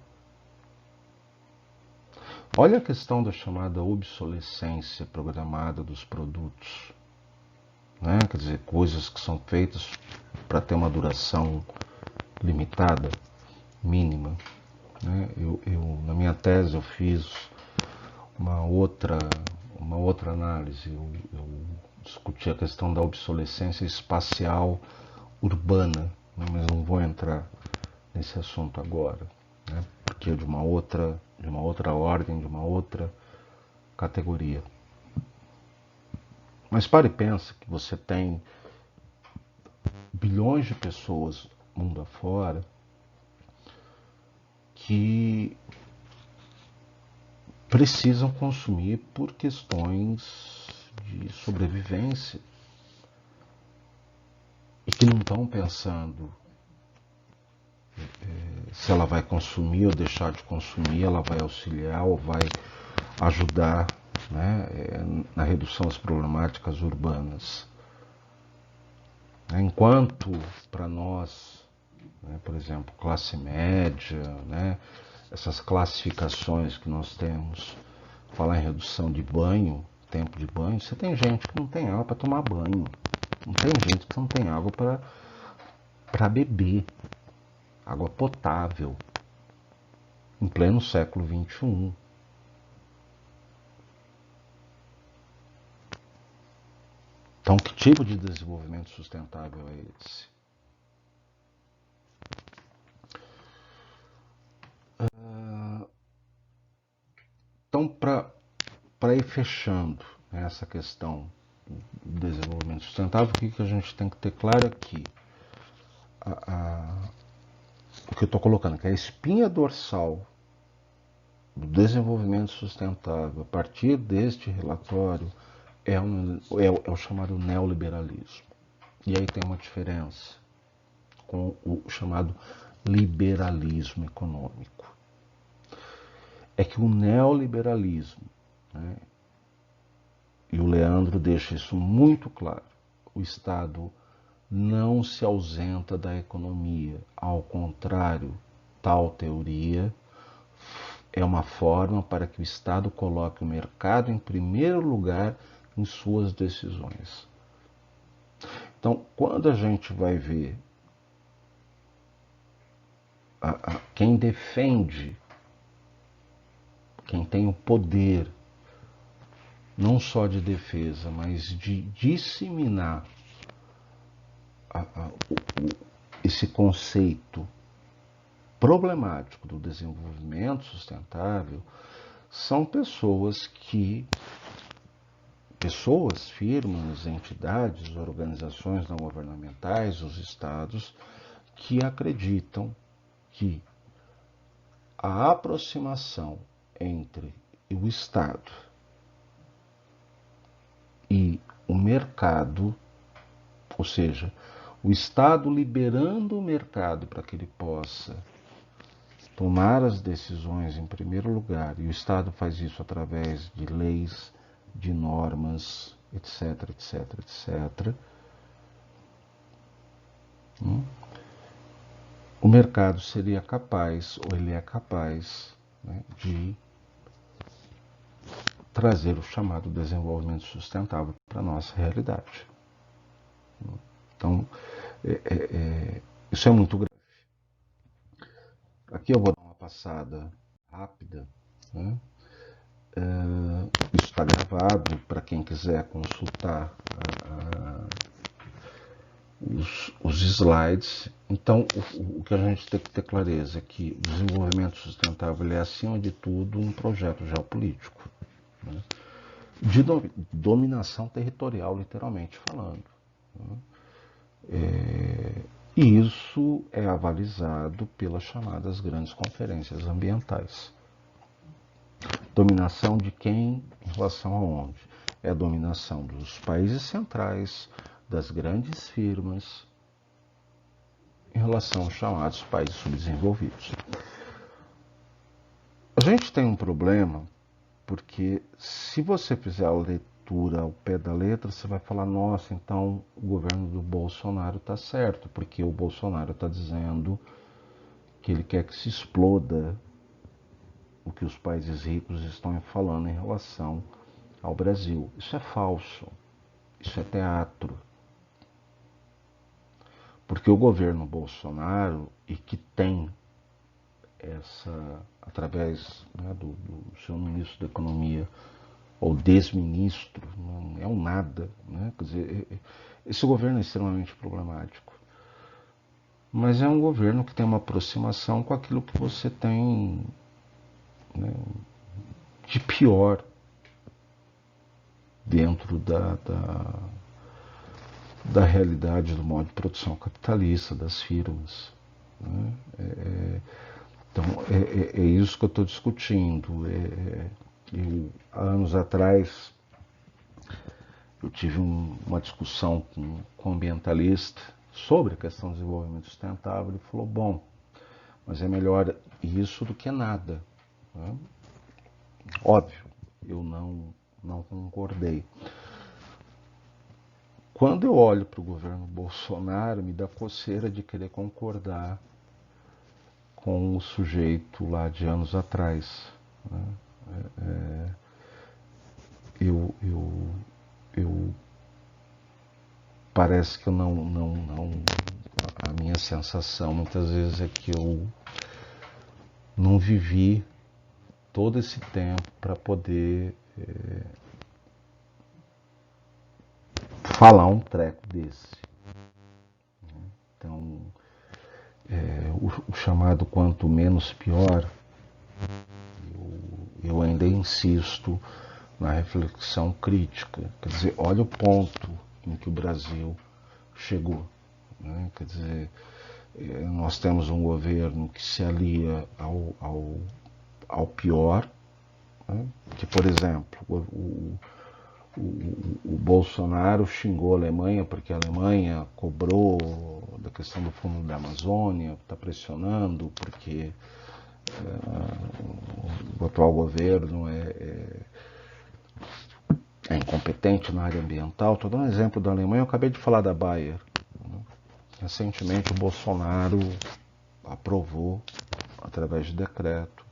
Olha a questão da chamada obsolescência programada dos produtos, né? Quer dizer, coisas que são feitas para ter uma duração limitada, mínima. Né? Na minha tese eu fiz uma outra análise, eu discuti a questão da obsolescência espacial urbana, né? Mas não vou entrar nesse assunto agora, né? Porque é de uma outra ordem, de uma outra categoria. Mas pare e pensa que você tem bilhões de pessoas mundo afora que precisam consumir por questões de sobrevivência e que não estão pensando se ela vai consumir ou deixar de consumir, ela vai auxiliar ou vai ajudar, né, na redução das problemáticas urbanas. Enquanto para nós, né, por exemplo, classe média, né, essas classificações que nós temos, falar em redução de banho, tempo de banho, você tem gente que não tem água para tomar banho, não tem gente que não tem água para beber, água potável, em pleno século XXI. Então, que tipo de desenvolvimento sustentável é esse? Então, para ir fechando, né, essa questão do desenvolvimento sustentável, o que a gente tem que ter claro aqui? O que eu estou colocando, que a espinha dorsal do desenvolvimento sustentável, a partir deste relatório, é o chamado neoliberalismo. E aí tem uma diferença com o chamado liberalismo econômico. É que o neoliberalismo, né, e o Leandro deixa isso muito claro, o Estado não se ausenta da economia, ao contrário, tal teoria é uma forma para que o Estado coloque o mercado em primeiro lugar em suas decisões. Então, quando a gente vai ver quem defende, quem tem o poder não só de defesa, mas de disseminar esse conceito problemático do desenvolvimento sustentável, são pessoas, firmas, entidades, organizações não governamentais, os estados, que acreditam que a aproximação entre o Estado e o mercado, ou seja, o Estado liberando o mercado para que ele possa tomar as decisões em primeiro lugar, e o Estado faz isso através de leis, de normas, etc, etc, etc. O mercado seria capaz, ou ele é capaz, né, de trazer o chamado desenvolvimento sustentável para a nossa realidade. Então, isso é muito grave. Aqui eu vou dar uma passada rápida, né? Isso está gravado para quem quiser consultar os slides. Então, o que a gente tem que ter clareza é que o desenvolvimento sustentável é, acima de tudo, um projeto geopolítico, né? De dominação territorial, literalmente falando, né? E isso é avalizado pelas chamadas grandes conferências ambientais. Dominação de quem em relação a onde? É a dominação dos países centrais, das grandes firmas, em relação aos chamados países subdesenvolvidos. A gente tem um problema porque se você fizer a leitura ao pé da letra, você vai falar, nossa, então o governo do Bolsonaro está certo, porque o Bolsonaro está dizendo que ele quer que se exploda o que os países ricos estão falando em relação ao Brasil. Isso é falso, isso é teatro. Porque o governo Bolsonaro, e que tem através, né, do seu ministro da Economia, ou desministro, não é um nada, né? Quer dizer, esse governo é extremamente problemático. Mas é um governo que tem uma aproximação com aquilo que você tem, né, de pior dentro da realidade do modo de produção capitalista das firmas, né? Então, é isso que eu estou discutindo. Há anos atrás, eu tive uma discussão com um ambientalista sobre a questão do desenvolvimento sustentável. Ele falou, bom, mas é melhor isso do que nada, né? Óbvio, eu não concordei. Quando eu olho para o governo Bolsonaro, me dá coceira de querer concordar com o sujeito lá de anos atrás, né? Eu parece que eu a minha sensação muitas vezes é que eu não vivi todo esse tempo para poder falar um treco desse. Então, o chamado quanto menos pior, eu ainda insisto na reflexão crítica. Quer dizer, olha o ponto em que o Brasil chegou, né? Quer dizer, nós temos um governo que se alia ao pior, né? Que, por exemplo, o Bolsonaro xingou a Alemanha porque a Alemanha cobrou da questão do fundo da Amazônia, está pressionando porque o atual governo é incompetente na área ambiental. Estou dando um exemplo da Alemanha, eu acabei de falar da Bayer. Recentemente o Bolsonaro aprovou, através de decreto,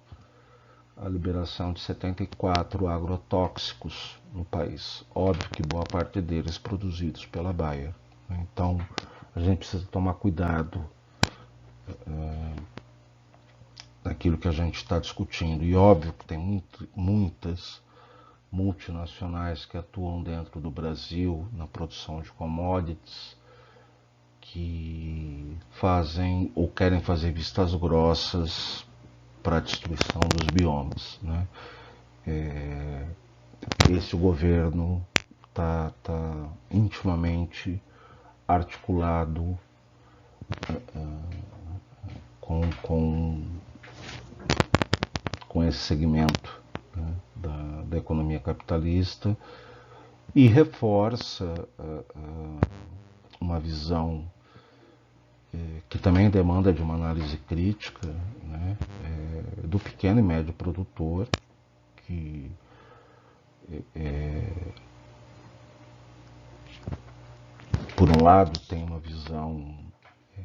a liberação de 74 agrotóxicos no país. Óbvio que boa parte deles produzidos pela Bayer. Então a gente precisa tomar cuidado naquilo que a gente está discutindo. E óbvio que tem muitas multinacionais que atuam dentro do Brasil na produção de commodities, que fazem ou querem fazer vistas grossas para a destruição dos biomas, né? Esse governo está intimamente articulado com esse segmento, né, da economia capitalista, e reforça uma visão que também demanda de uma análise crítica, né, do pequeno e médio produtor, que por um lado tem uma visão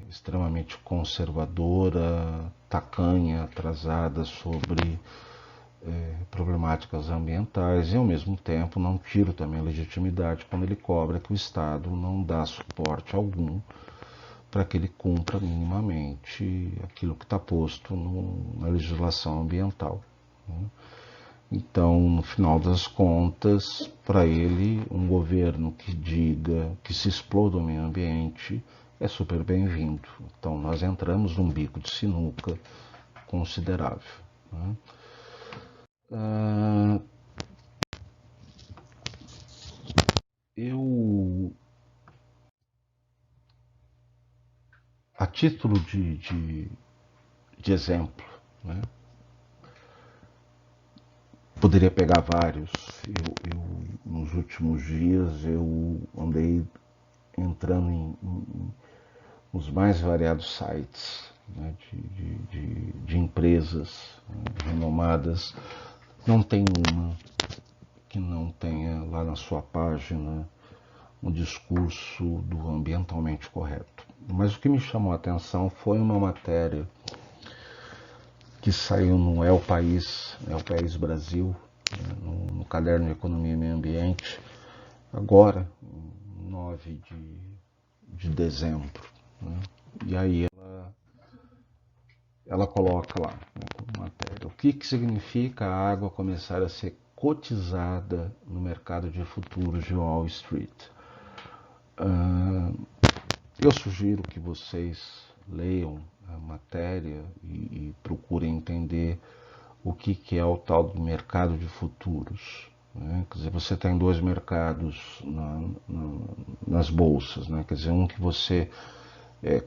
extremamente conservadora, tacanha, atrasada sobre problemáticas ambientais, e ao mesmo tempo não tira também a legitimidade quando ele cobra que o Estado não dá suporte algum para que ele cumpra minimamente aquilo que está posto na legislação ambiental, né? Então, no final das contas, para ele, um governo que diga que se exploda o meio ambiente é super bem-vindo. Então, nós entramos num bico de sinuca considerável, né? Eu, a título de exemplo, né, poderia pegar vários. Nos últimos dias, eu andei entrando nos mais variados sites, né, de empresas, né, renomadas. Não tem uma que não tenha lá na sua página um discurso do ambientalmente correto. Mas o que me chamou a atenção foi uma matéria que saiu no El País Brasil, né, no caderno de Economia e Meio Ambiente, agora, 9 de dezembro. Né? E aí ela coloca lá, né, como matéria, o que significa a água começar a ser cotizada no mercado de futuros de Wall Street. Eu sugiro que vocês leiam a matéria e procurem entender o que é o tal do mercado de futuros, né? Quer dizer, você tem dois mercados nas bolsas, né? Quer dizer, um que você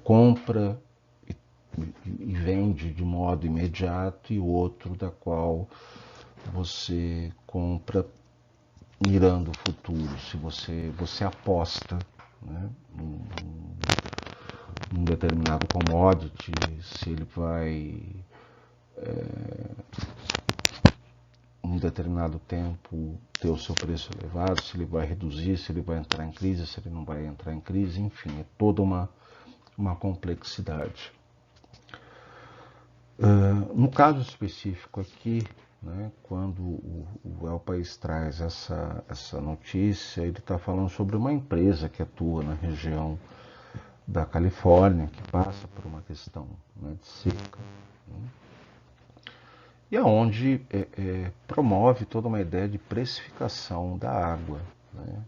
compra e vende de modo imediato, e o outro da qual você compra mirando o futuro, se você aposta, né, num determinado commodity, se ele vai em um determinado tempo ter o seu preço elevado, se ele vai reduzir, se ele vai entrar em crise, se ele não vai entrar em crise, enfim, é toda uma complexidade. No caso específico aqui, né, quando o El País traz essa notícia, ele está falando sobre uma empresa que atua na região da Califórnia, que passa por uma questão, né, de seca, né, e aonde promove toda uma ideia de precificação da água, né,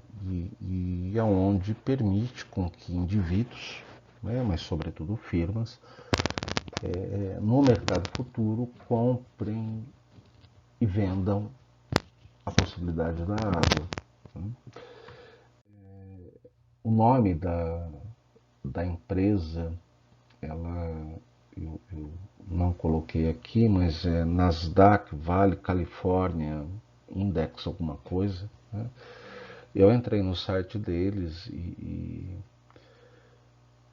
e aonde permite com que indivíduos, né, mas sobretudo firmas, no mercado futuro comprem e vendam a possibilidade da água, né? O nome da empresa, eu não coloquei aqui, mas é Nasdaq Vale California Index alguma coisa, né? Eu entrei no site deles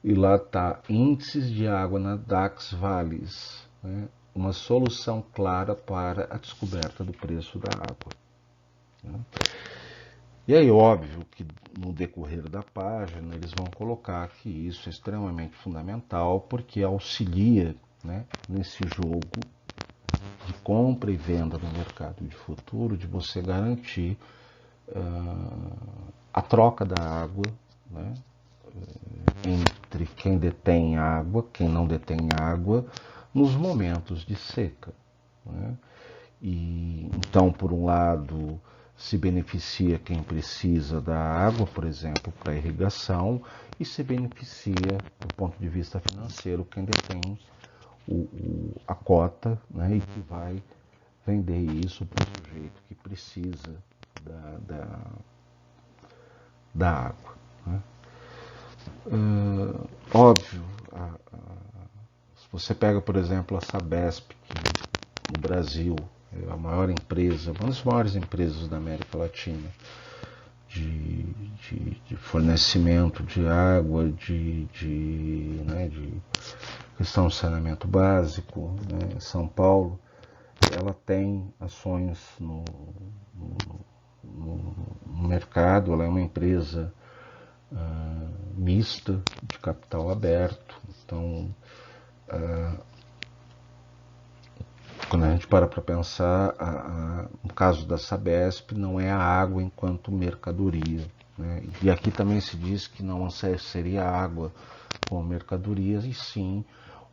e lá está índices de água na Dax Vales, né? Uma solução clara para a descoberta do preço da água, né? E aí, óbvio que no decorrer da página eles vão colocar que isso é extremamente fundamental porque auxilia, né, nesse jogo de compra e venda no mercado de futuro, de você garantir a troca da água, né, entre quem detém água, quem não detém água, nos momentos de seca, né? E então, por um lado, se beneficia quem precisa da água, por exemplo, para irrigação, e se beneficia, do ponto de vista financeiro, quem detém a cota, né, e que vai vender isso para o sujeito que precisa da água. Né? Óbvio, se você pega, por exemplo, a Sabesp, que no Brasil é a maior empresa, uma das maiores empresas da América Latina, de fornecimento de água, de questão de saneamento básico, né, em São Paulo, ela tem ações no mercado, ela é uma empresa mista, de capital aberto. Então, quando a gente para pensar, no caso da Sabesp, não é a água enquanto mercadoria. Né? E aqui também se diz que não seria a água como mercadoria, e sim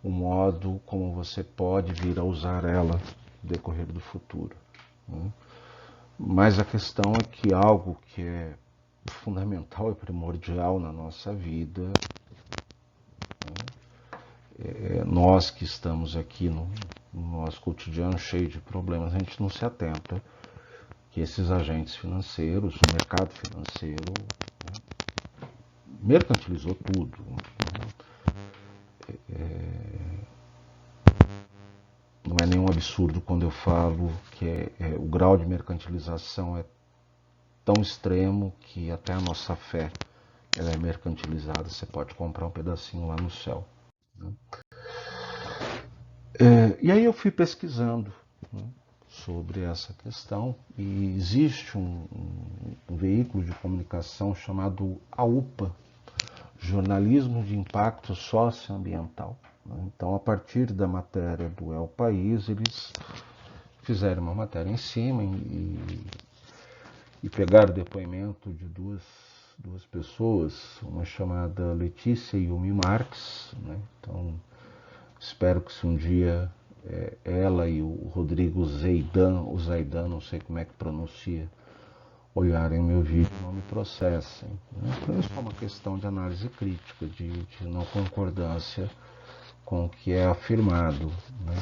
o modo como você pode vir a usar ela no decorrer do futuro. Né? Mas a questão é que algo que é fundamental e primordial na nossa vida, nós que estamos aqui no nosso cotidiano cheio de problemas, a gente não se atenta que esses agentes financeiros, o mercado financeiro, né, mercantilizou tudo. Não é nenhum absurdo quando eu falo que o grau de mercantilização é tão extremo que até a nossa fé ela é mercantilizada. Você pode comprar um pedacinho lá no céu. Né? E aí eu fui pesquisando, né, sobre essa questão, e existe um veículo de comunicação chamado AUPA, Jornalismo de Impacto Socioambiental. Então, a partir da matéria do El País, eles fizeram uma matéria em cima e pegaram o depoimento de duas pessoas, uma chamada Letícia Yumi Marques. Né? Então, espero que se um dia ela e o Rodrigo Zaidan, não sei como é que pronuncia, olharem meu vídeo, não me processem. Né? Então, isso é uma questão de análise crítica, de não concordância com o que é afirmado, né?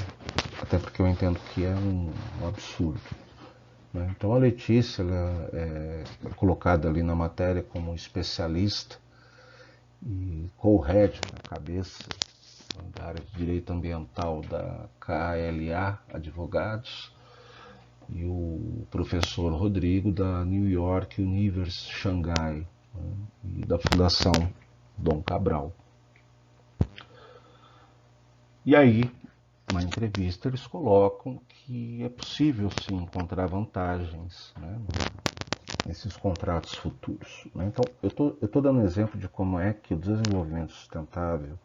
Até porque eu entendo que é um absurdo. Né? Então a Letícia ela é colocada ali na matéria como especialista e co-head na cabeça da área de direito ambiental da KLA Advogados, e o professor Rodrigo da New York University Shanghai, né, e da Fundação Dom Cabral. E aí, na entrevista, eles colocam que é possível sim encontrar vantagens, né, nesses contratos futuros. Né? Então, eu estou dando um exemplo de como é que o desenvolvimento sustentável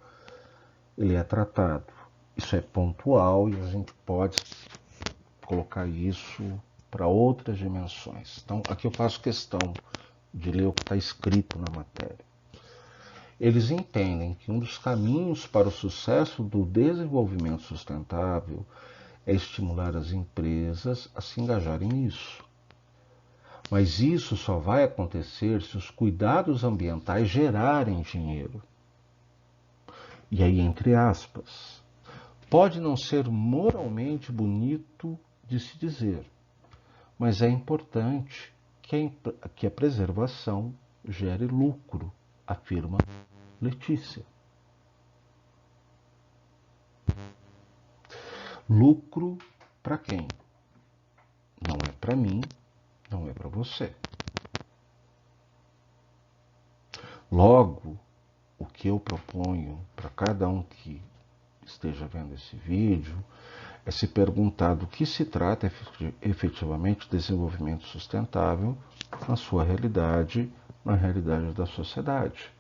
ele é tratado. Isso é pontual e a gente pode colocar isso para outras dimensões. Então, aqui eu faço questão de ler o que está escrito na matéria. Eles entendem que um dos caminhos para o sucesso do desenvolvimento sustentável é estimular as empresas a se engajarem nisso. Mas isso só vai acontecer se os cuidados ambientais gerarem dinheiro. E aí, entre aspas, pode não ser moralmente bonito de se dizer, mas é importante que a preservação gere lucro, afirma Letícia. Lucro para quem? Não é para mim, não é para você. Logo, o que eu proponho para cada um que esteja vendo esse vídeo é se perguntar do que se trata efetivamente de desenvolvimento sustentável na sua realidade, na realidade da sociedade.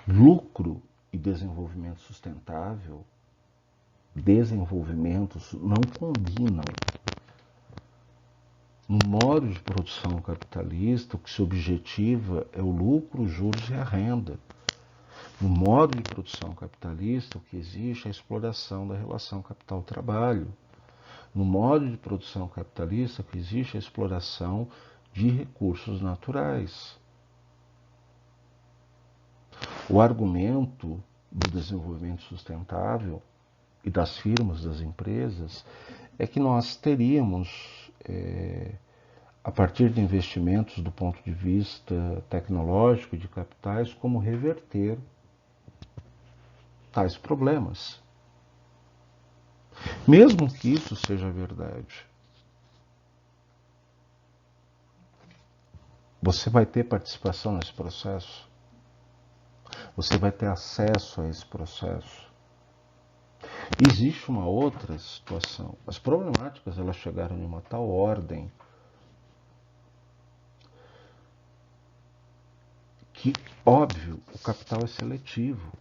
Lucro e desenvolvimento sustentável, desenvolvimentos não combinam. No modo de produção capitalista, o que se objetiva é o lucro, os juros e a renda. No modo de produção capitalista, o que existe é a exploração da relação capital-trabalho. no modo de produção capitalista que existe a exploração de recursos naturais. O argumento do desenvolvimento sustentável e das firmas, das empresas, é que nós teríamos, a partir de investimentos do ponto de vista tecnológico e de capitais, como reverter tais problemas. Mesmo que isso seja verdade, você vai ter participação nesse processo, você vai ter acesso a esse processo. Existe uma outra situação. As problemáticas elas chegaram em uma tal ordem que, óbvio, o capital é seletivo.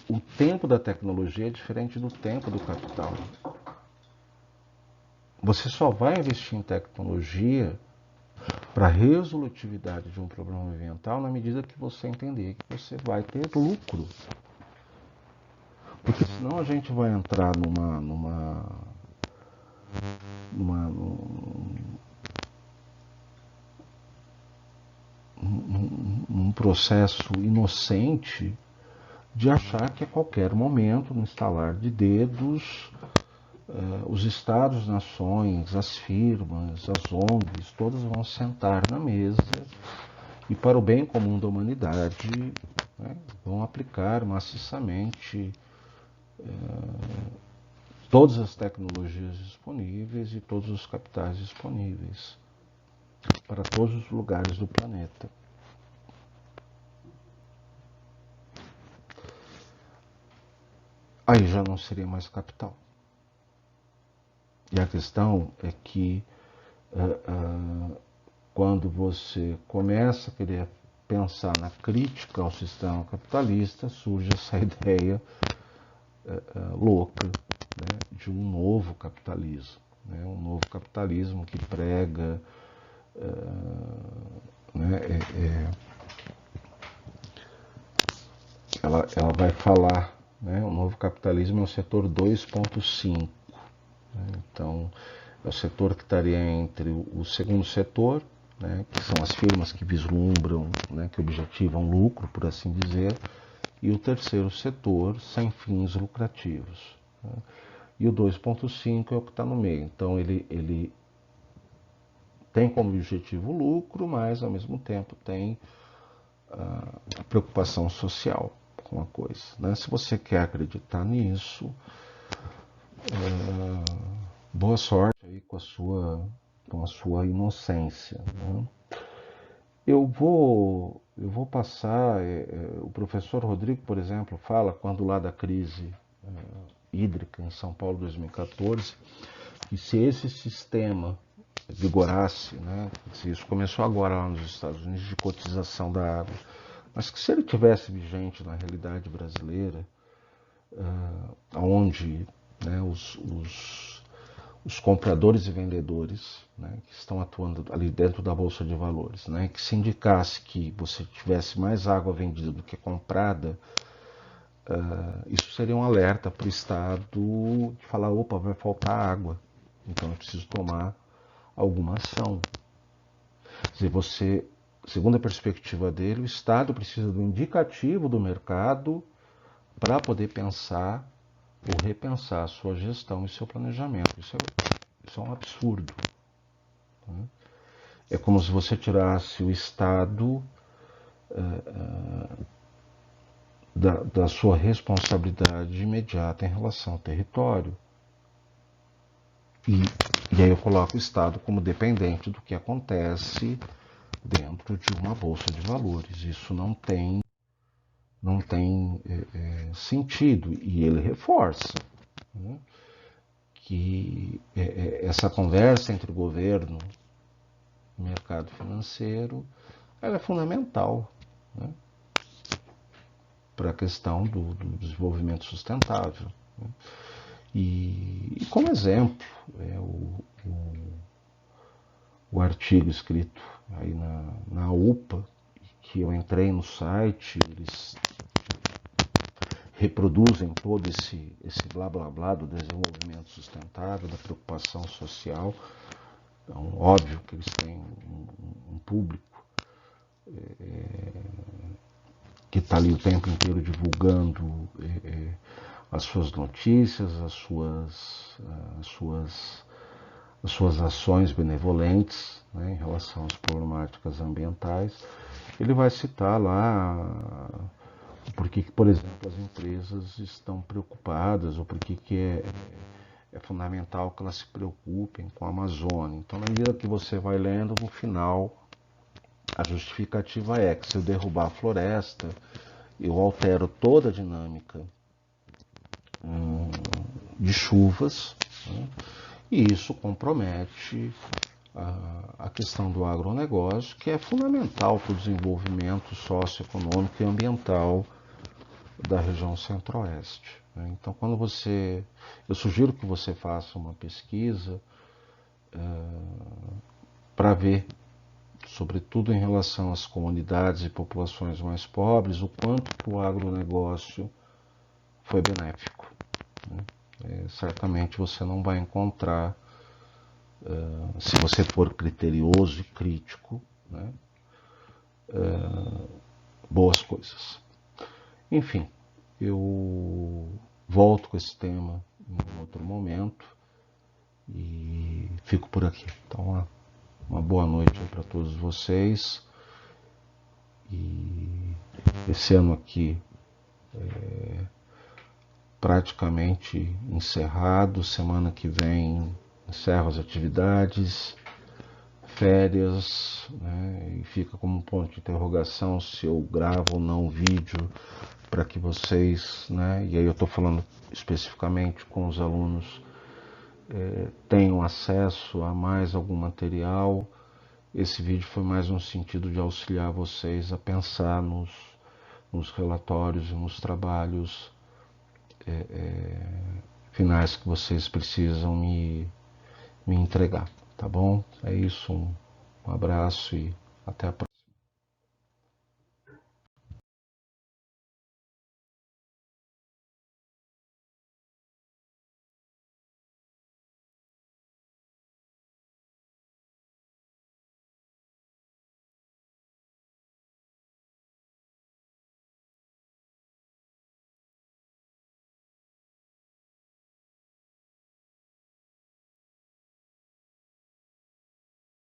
O tempo da tecnologia é diferente do tempo do capital. Você só vai investir em tecnologia para a resolutividade de um problema ambiental na medida que você entender que você vai ter lucro. Porque senão a gente vai entrar num processo inocente de achar que a qualquer momento, no estalar de dedos, os estados, nações, as firmas, as ONGs, todas vão sentar na mesa e, para o bem comum da humanidade, né, vão aplicar maciçamente todas as tecnologias disponíveis e todos os capitais disponíveis para todos os lugares do planeta. Aí já não seria mais capital. E a questão é que quando você começa a querer pensar na crítica ao sistema capitalista, surge essa ideia louca, né, de um novo capitalismo. Né, um novo capitalismo que prega ela vai falar, né, o novo capitalismo é o setor 2.5. Né, então, é o setor que estaria entre o segundo setor, né, que são as firmas que vislumbram, né, que objetivam lucro, por assim dizer, e o terceiro setor, sem fins lucrativos. Né. E o 2.5 é o que está no meio. Então, ele tem como objetivo o lucro, mas, ao mesmo tempo, tem a preocupação social com a coisa. Né. Se você quer acreditar nisso, boa sorte aí com a sua inocência. Né. Eu vou passar. O professor Rodrigo, por exemplo, fala, quando lá da crise hídrica em São Paulo 2014, que se esse sistema vigorasse, né, se isso começou agora lá nos Estados Unidos, de cotização da água, mas que se ele tivesse vigente na realidade brasileira, onde, né, os compradores e vendedores, né, que estão atuando ali dentro da Bolsa de Valores, né, que se indicasse que você tivesse mais água vendida do que comprada, isso seria um alerta para o Estado de falar, opa, vai faltar água, então eu preciso tomar alguma ação. Quer dizer, você, segundo a perspectiva dele, o Estado precisa do indicativo do mercado para poder pensar ou repensar a sua gestão e seu planejamento. Isso é um absurdo. Né? É como se você tirasse o Estado da sua responsabilidade imediata em relação ao território. E aí eu coloco o Estado como dependente do que acontece dentro de uma bolsa de valores. Isso não tem sentido. E ele reforça, né, que essa conversa entre o governo e o mercado financeiro ela é fundamental, né, para a questão do desenvolvimento sustentável. Né. E como exemplo, o artigo escrito aí na UPA, que eu entrei no site, eles reproduzem todo esse blá blá blá do desenvolvimento sustentável, da preocupação social. Então, óbvio que eles têm um público que está ali o tempo inteiro divulgando as suas notícias, as suas ações benevolentes, né, em relação às problemáticas ambientais. Ele vai citar lá porque, por exemplo, as empresas estão preocupadas ou porque é fundamental que elas se preocupem com a Amazônia. Então, na medida que você vai lendo, no final, a justificativa é que se eu derrubar a floresta, eu altero toda a dinâmica de chuvas, né? E isso compromete a questão do agronegócio, que é fundamental para o desenvolvimento socioeconômico e ambiental da região centro-oeste. Então, quando eu sugiro que você faça uma pesquisa para ver, sobretudo em relação às comunidades e populações mais pobres, o quanto que o agronegócio foi benéfico. Certamente você não vai encontrar, se você for criterioso e crítico, né, boas coisas. Enfim, eu volto com esse tema em outro momento e fico por aqui. Então, uma boa noite para todos vocês. E esse ano aqui praticamente encerrado. Semana que vem encerro as atividades, férias, né, e fica como um ponto de interrogação se eu gravo ou não o vídeo para que vocês, né, e aí eu estou falando especificamente com os alunos, tenham acesso a mais algum material. Esse vídeo foi mais no sentido de auxiliar vocês a pensar nos relatórios e nos trabalhos finais que vocês precisam me entregar, tá bom? É isso, um abraço e até a próxima.